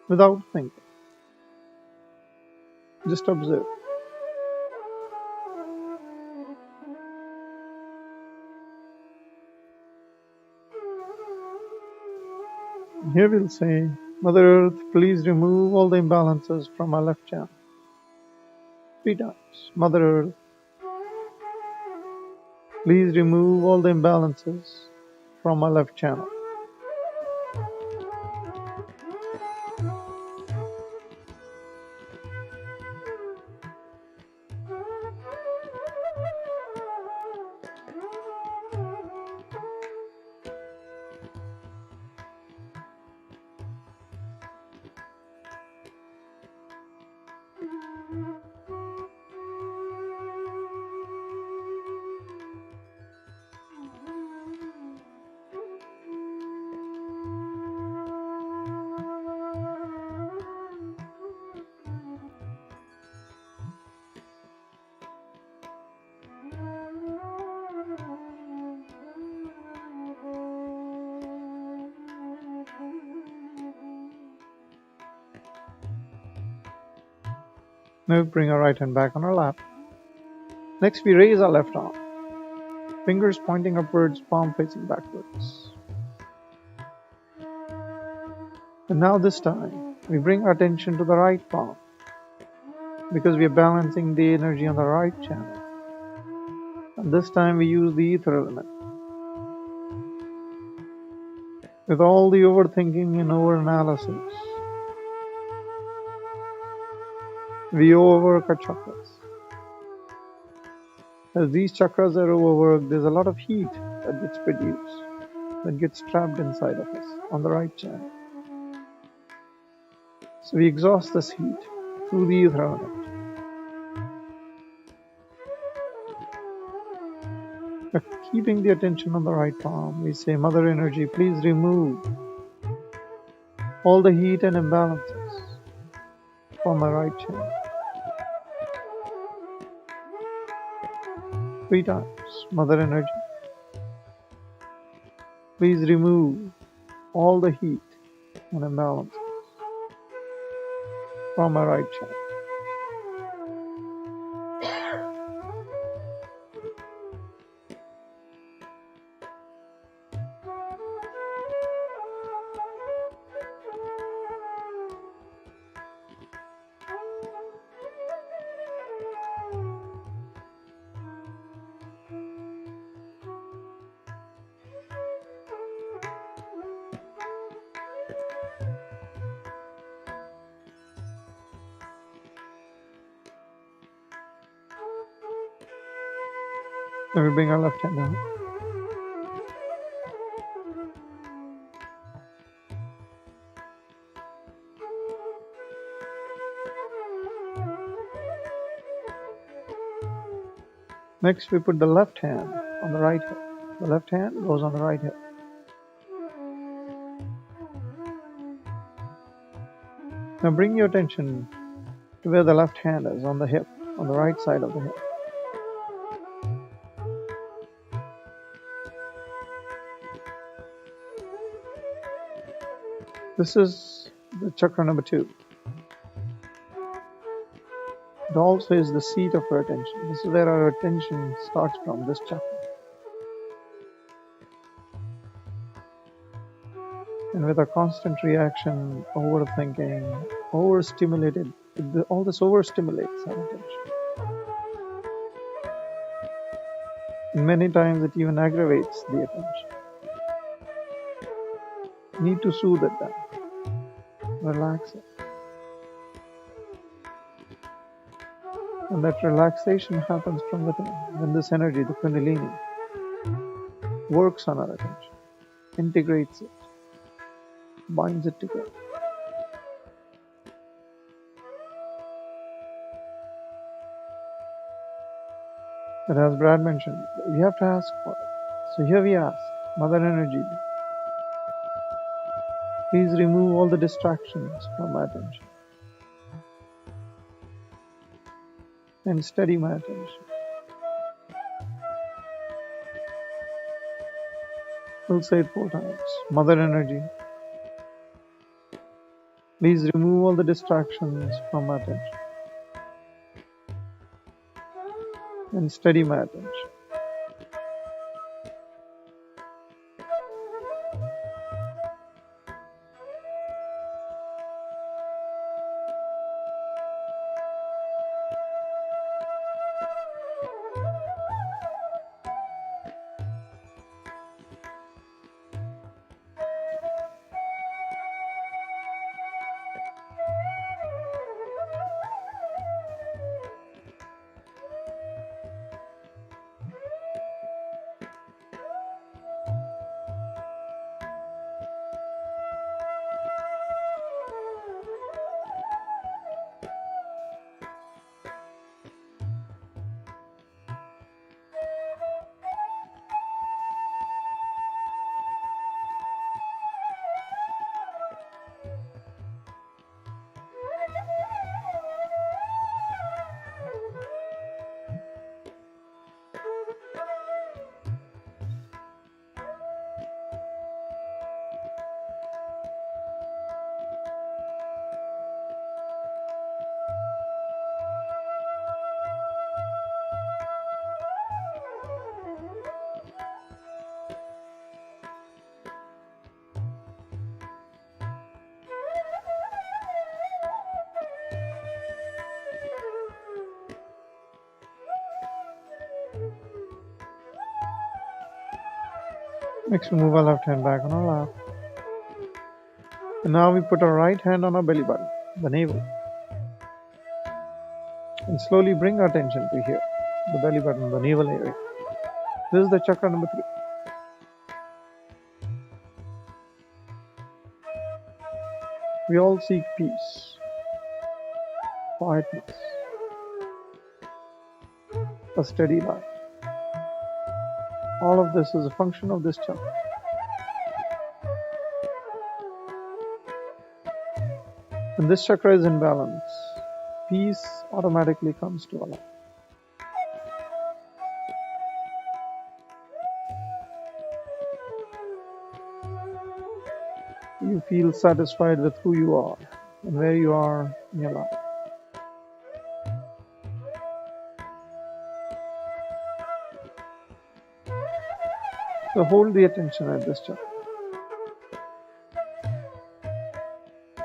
without thinking. Just observe. Here we'll say, Mother Earth, please remove all the imbalances from our left channel. 3 times. Mother Earth, please remove all the imbalances from our left channel. Now we bring our right hand back on our lap. Next we raise our left arm. Fingers pointing upwards, palm facing backwards. And now this time, we bring our attention to the right palm because we are balancing the energy on the right channel. And this time we use the ether element. With all the overthinking and overanalysis, We overwork our chakras. As these chakras are overworked, there's a lot of heat that gets produced, that gets trapped inside of us on the right channel. So we exhaust this heat through the ether energy. By keeping the attention on the right palm, we say, Mother Energy, please remove all the heat and imbalances from my right channel. 3 times. Mother Energy, please remove all the heat and imbalances from my right channel. Then we bring our left hand down. Next, we put the left hand on the right hip. The left hand goes on the right hip. Now bring your attention to where the left hand is on the hip, on the right side of the hip. This is the chakra number 2. It also is the seat of our attention. This is where our attention starts from, this chakra. And with a constant reaction, overthinking, overstimulated, all this overstimulates our attention. And many times it even aggravates the attention. You need to soothe it down, relax it. And that relaxation happens from within when this energy, the Kundalini, works on our attention, integrates it, binds it together. But as Brad mentioned, we have to ask for it. So here we ask, Mother Energy, please remove all the distractions from my attention and steady my attention. We'll say it 4 times. Mother Energy, please remove all the distractions from my attention and steady my attention. Next, we move our left hand back on our lap. And now we put our right hand on our belly button, the navel. And slowly bring our attention to here, the belly button, the navel area. This is the chakra number 3. We all seek peace, quietness, a steady life. All of this is a function of this chakra. When this chakra is in balance, peace automatically comes to our life. You feel satisfied with who you are and where you are in your life. So hold the attention at this chakra.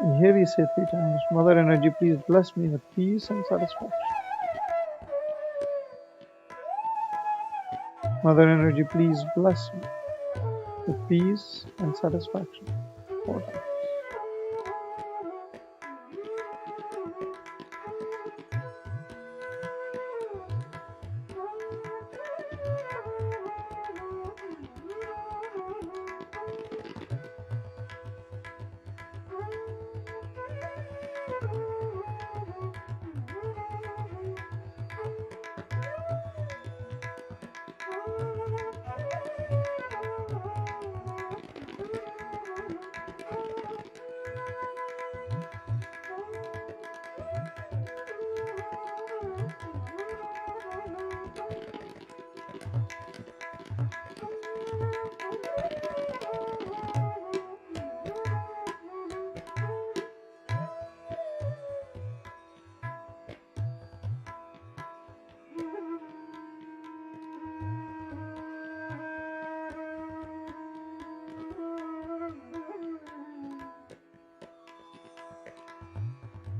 And here we say 3 times, Mother Energy, please bless me with peace and satisfaction. Mother Energy, please bless me with peace and satisfaction. 4 times.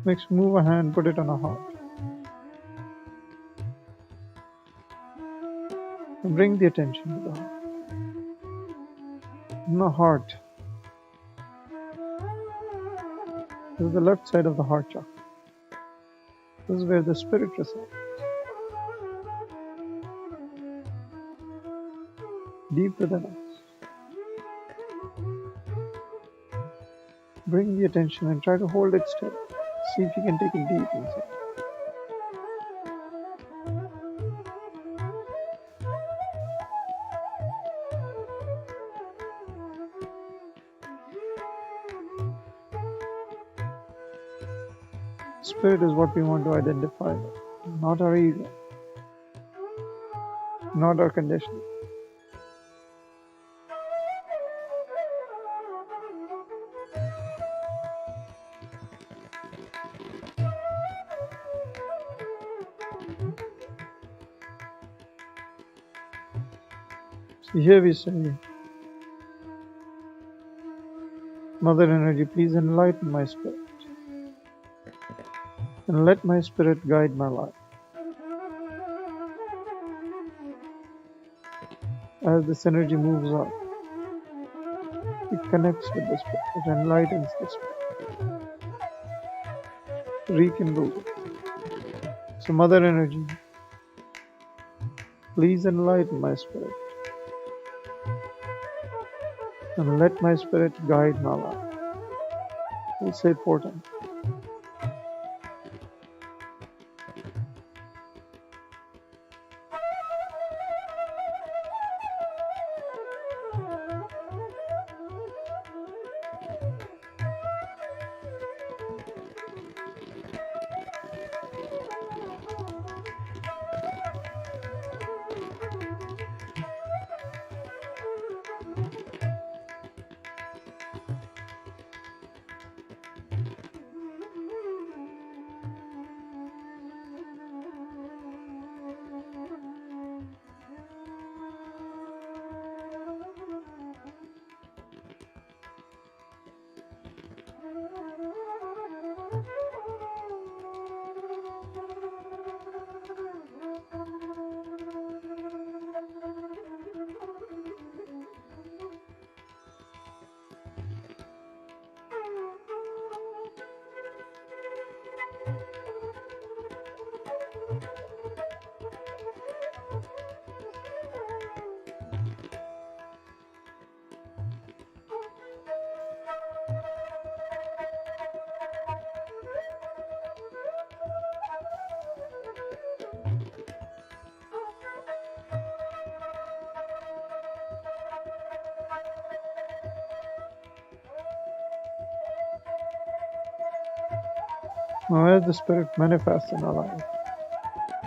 Next, move a hand, put it on a heart. And bring the attention to the heart. In the heart, this is the left side of the heart chakra. This is where the spirit resides. Deep within us. Bring the attention and try to hold it still. See if you can take it deep inside. Spirit is what we want to identify with, not our ego, not our conditioning. So here we say, Mother Energy, please enlighten my spirit and let my spirit guide my life. As this energy moves up, it connects with the spirit, it enlightens the spirit, rekindles it. So Mother Energy, please enlighten my spirit and let my spirit guide my life. We'll say it 4 times. Now as the Spirit manifests in our life,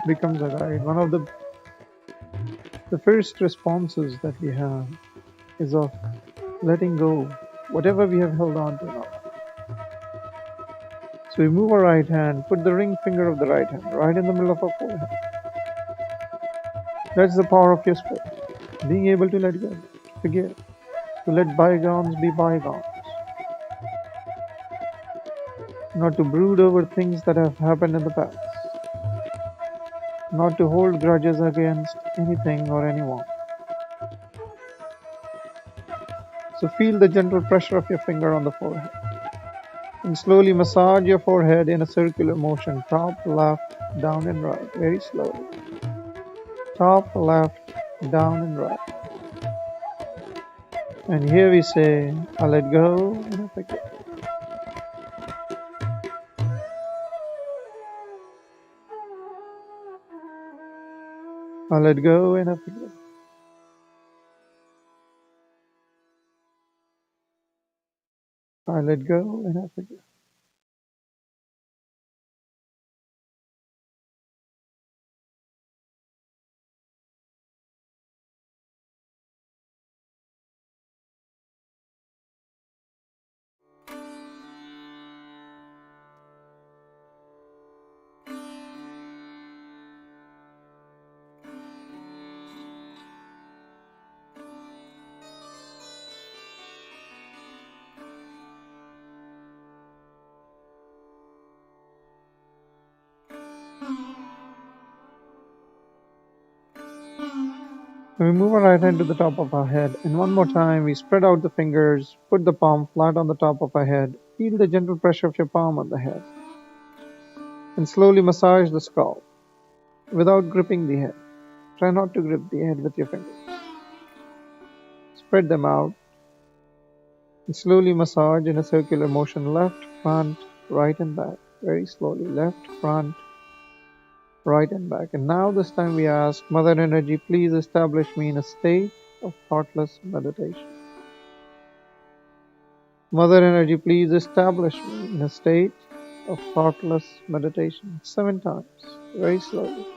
becomes a guide, one of the first responses that we have is of letting go whatever we have held on to in our life. So we move our right hand, put the ring finger of the right hand right in the middle of our forehead. That's the power of your spirit. Being able to let go, to forgive, to let bygones be bygones. Not to brood over things that have happened in the past. Not to hold grudges against anything or anyone. So feel the gentle pressure of your finger on the forehead. And slowly massage your forehead in a circular motion, top, left, down and right, very slowly. Top, left, down and right. And here we say, I let go and I forgive. I let go and I forgive. I let go and I forgive. We move our right hand to the top of our head, and one more time we spread out the fingers, put the palm flat on the top of our head, feel the gentle pressure of your palm on the head, and slowly massage the skull without gripping the head. Try not to grip the head with your fingers. Spread them out and slowly massage in a circular motion, left, front, right and back. Very slowly, left, front, right and back. And now this time we ask, Mother Energy, please establish me in a state of thoughtless meditation. Mother Energy, please establish me in a state of thoughtless meditation. 7 times, very slowly.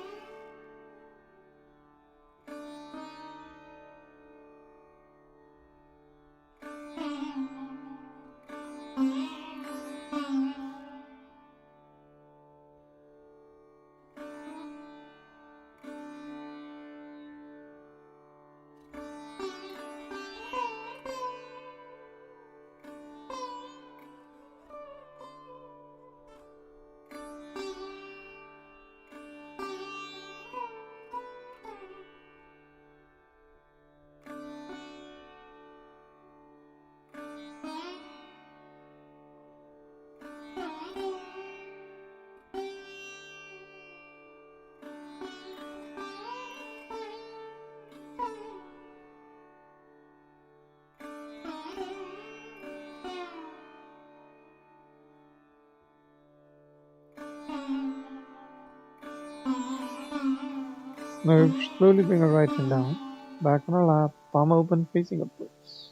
Now slowly bring our right hand down, back on our lap, palm open, facing upwards.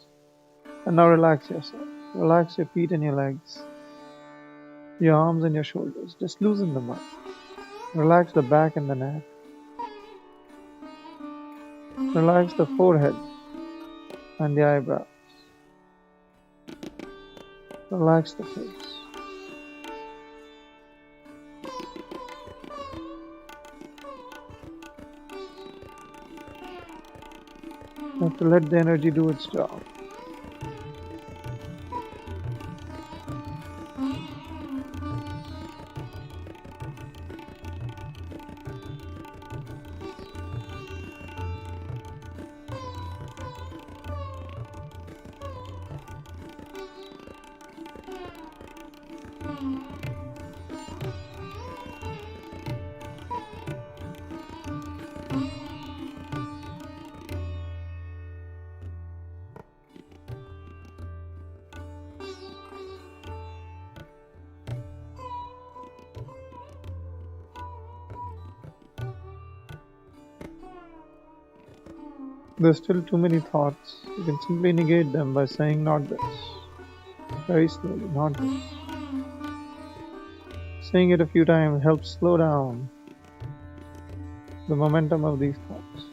And now relax yourself. Relax your feet and your legs, your arms and your shoulders. Just loosen them up. Relax the back and the neck. Relax the forehead and the eyebrows. Relax the face. You have to let the energy do its job. There's still too many thoughts. You can simply negate them by saying not this. Very slowly, not this. Saying it a few times helps slow down the momentum of these thoughts.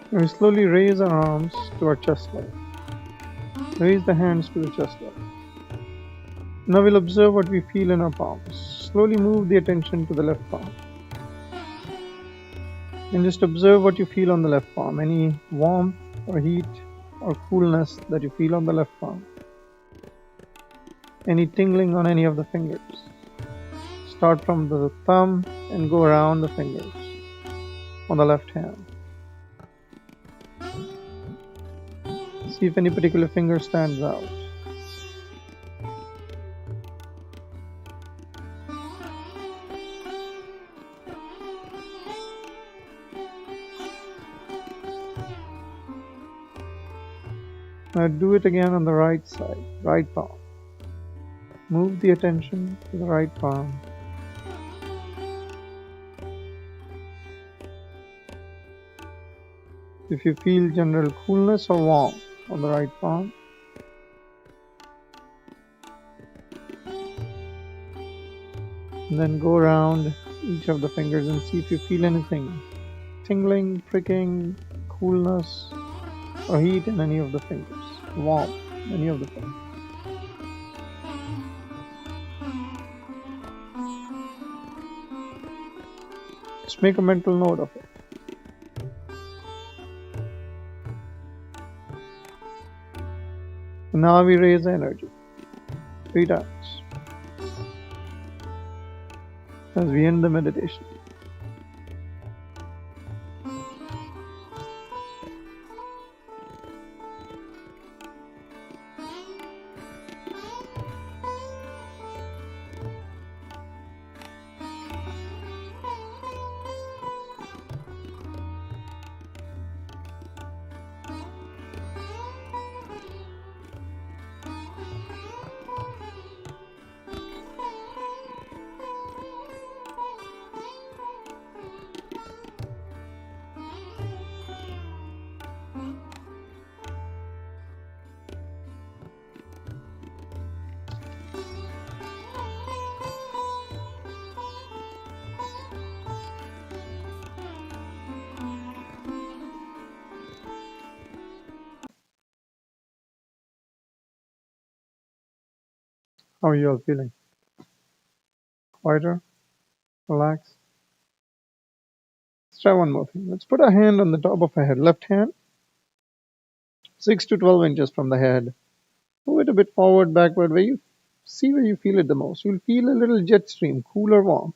And we slowly raise our arms to our chest level. Raise the hands to the chest level. Now we'll observe what we feel in our palms. Slowly move the attention to the left palm. And just observe what you feel on the left palm. Any warmth or heat or coolness that you feel on the left palm. Any tingling on any of the fingers. Start from the thumb and go around the fingers on the left hand. See if any particular finger stands out. Now do it again on the right side, right palm. Move the attention to the right palm. If you feel general coolness or warmth on the right palm, and then go around each of the fingers and see if you feel anything tingling, pricking, coolness, or heat in any of the fingers, warmth in any of the fingers. Just make a mental note of it. And now we raise the energy 3 times as we end the meditation. How are you all feeling? Quieter? Relaxed? Let's try one more thing. Let's put a hand on the top of our head. Left hand, 6 to 12 inches from the head. Move it a bit forward, backward, where you feel it the most. You'll feel a little jet stream, cool or warm,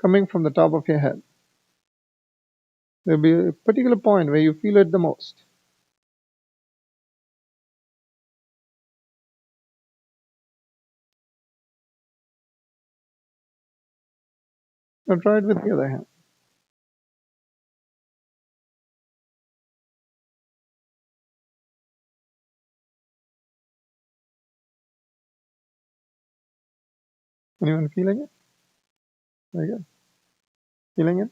coming from the top of your head. There'll be a particular point where you feel it the most. Now try it with the other hand. Anyone feeling it? Very good. Feeling it?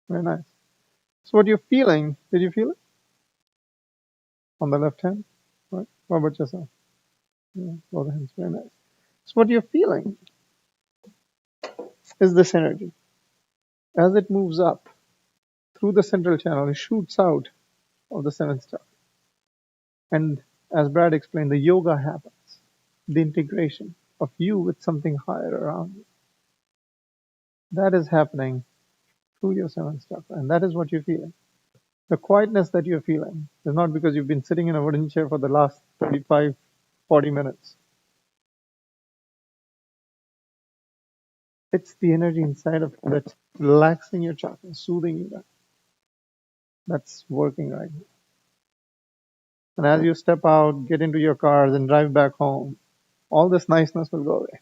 Very nice. So what you're feeling, did you feel it? On the left hand? Right. What about yourself? Yeah, both hands. Very nice. So what you're feeling is this energy. As it moves up through the central channel, it shoots out of the seventh chakra. And as Brad explained, the yoga happens. The integration of you with something higher around you. That is happening through your seventh chakra. And that is what you're feeling. The quietness that you're feeling is not because you've been sitting in a wooden chair for the last 35, 40 minutes. It's the energy inside of you that's relaxing your chakra, soothing you down. That's working right now. And as you step out, get into your cars and drive back home, all this niceness will go away.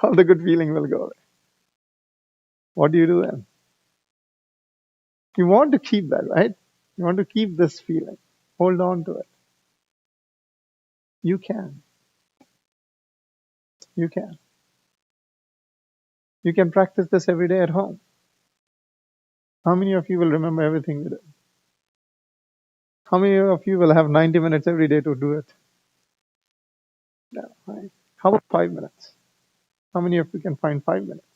All the good feeling will go away. What do you do then? You want to keep that, right? You want to keep this feeling. Hold on to it. You can. You can. You can practice this every day at home. How many of you will remember everything you did? How many of you will have 90 minutes every day to do it? No, right? How about 5 minutes? How many of you can find 5 minutes?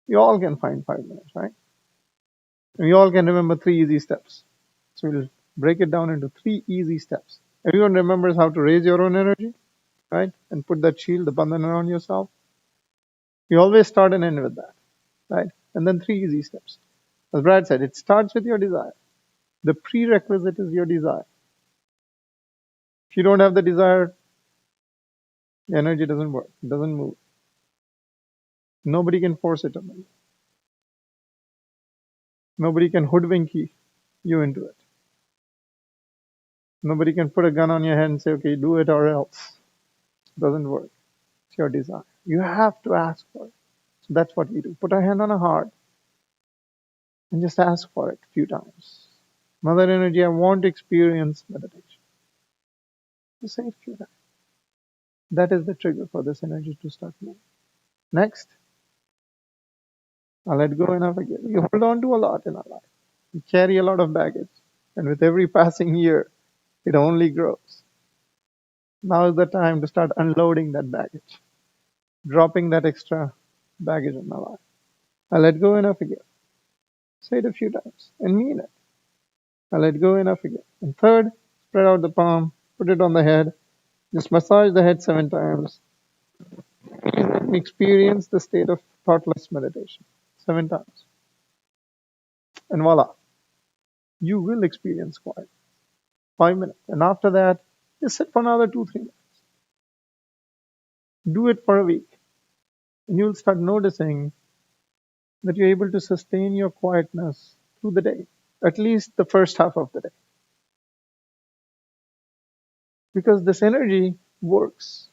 You all can find 5 minutes, right? And we all can remember 3 easy steps. So we'll break it down into 3 easy steps. Everyone remembers how to raise your own energy, right? And put that shield, the bandhan around yourself. We always start and end with that, right? And then 3 easy steps. As Brad said, it starts with your desire. The prerequisite is your desire. If you don't have the desire, the energy doesn't work. It doesn't move. Nobody can force it on you. Nobody can hoodwink you into it. Nobody can put a gun on your head and say, okay, do it or else. It doesn't work. It's your desire. You have to ask for it. So that's what we do. Put our hand on our heart and just ask for it a few times. Mother energy, I want to experience meditation. Just say it a few times. That is the trigger for this energy to start moving. Next, I let go and I forgive. We hold on to a lot in our life. You carry a lot of baggage, and with every passing year, it only grows. Now is the time to start unloading that baggage, dropping that extra baggage in my life. I let go and I forgive. Say it a few times and mean it. I let go and I forgive. And third, spread out the palm, put it on the head, just massage the head 7 times, and then experience the state of thoughtless meditation 7 times. And voila, you will experience quiet. 5 minutes. And after that, just sit for another 2-3 minutes. Do it for a week. And you'll start noticing that you're able to sustain your quietness through the day, at least the first half of the day. Because this energy works.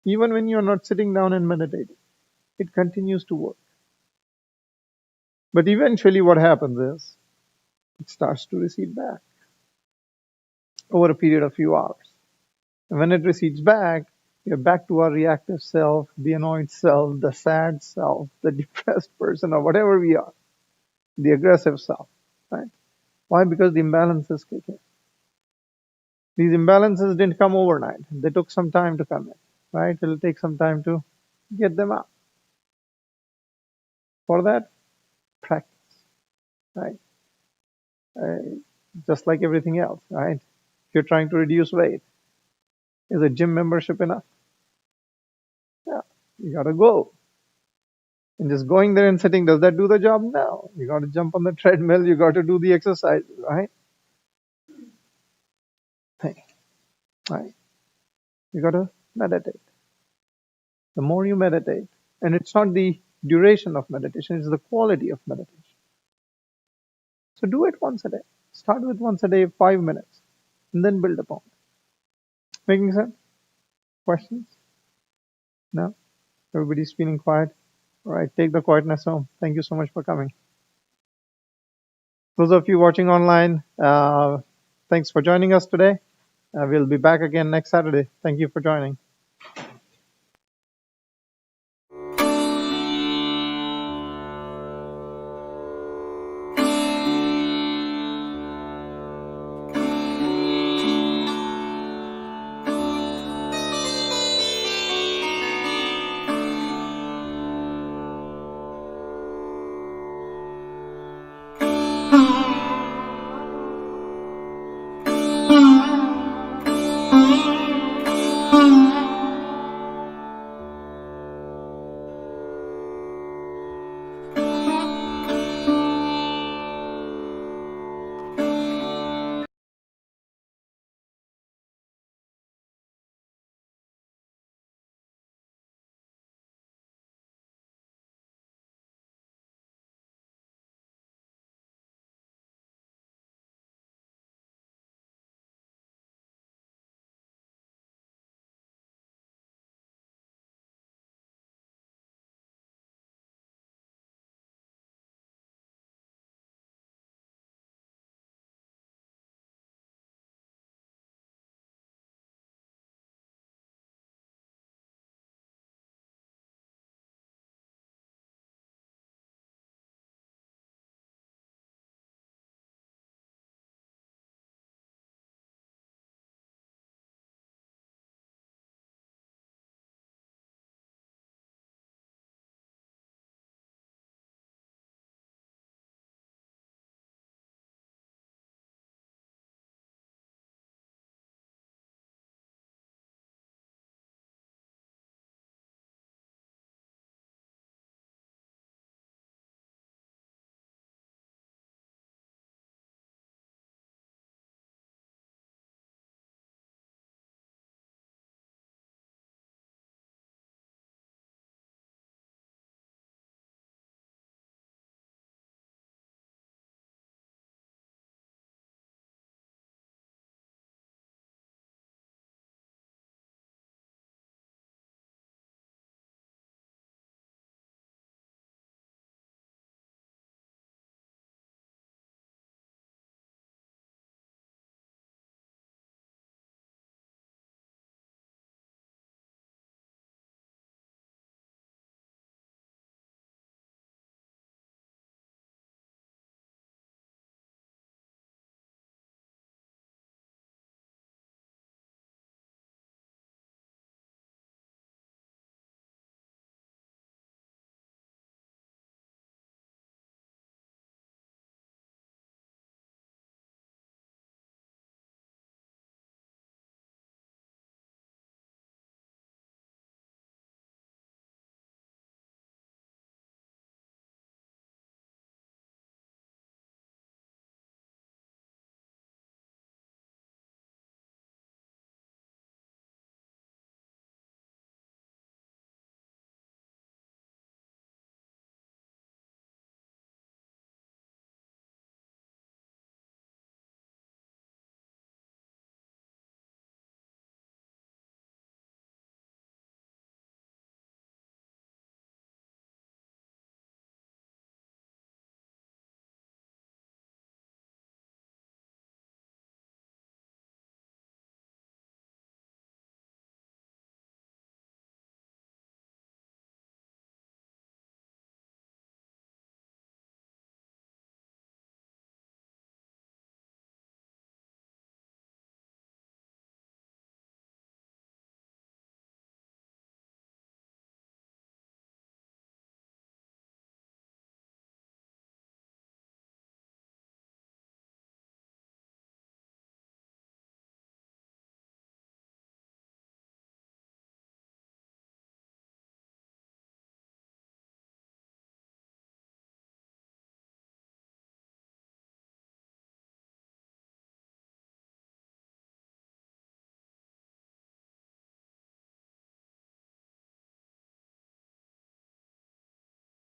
Even when you're not sitting down and meditating, it continues to work. But eventually what happens is, it starts to recede back over a period of few hours. And when it recedes back, you're back to our reactive self, the annoyed self, the sad self, the depressed person, or whatever we are, the aggressive self, right? Why? Because the imbalances kick in. These imbalances didn't come overnight. They took some time to come in, right? It'll take some time to get them out. For that, practice, right? Just like everything else, right? If you're trying to reduce weight, is a gym membership enough? Yeah, you gotta go. And just going there and sitting, does that do the job? No. You gotta jump on the treadmill, you gotta do the exercise, right? Right? You gotta meditate. The more you meditate, and it's not the duration of meditation, it's the quality of meditation. So do it once a day. Start with once a day, 5 minutes, and then build upon it. Making sense? Questions? No? Everybody's feeling quiet? All right, take the quietness home. Thank you so much for coming. Those of you watching online, thanks for joining us today. We'll be back again next Saturday. Thank you for joining.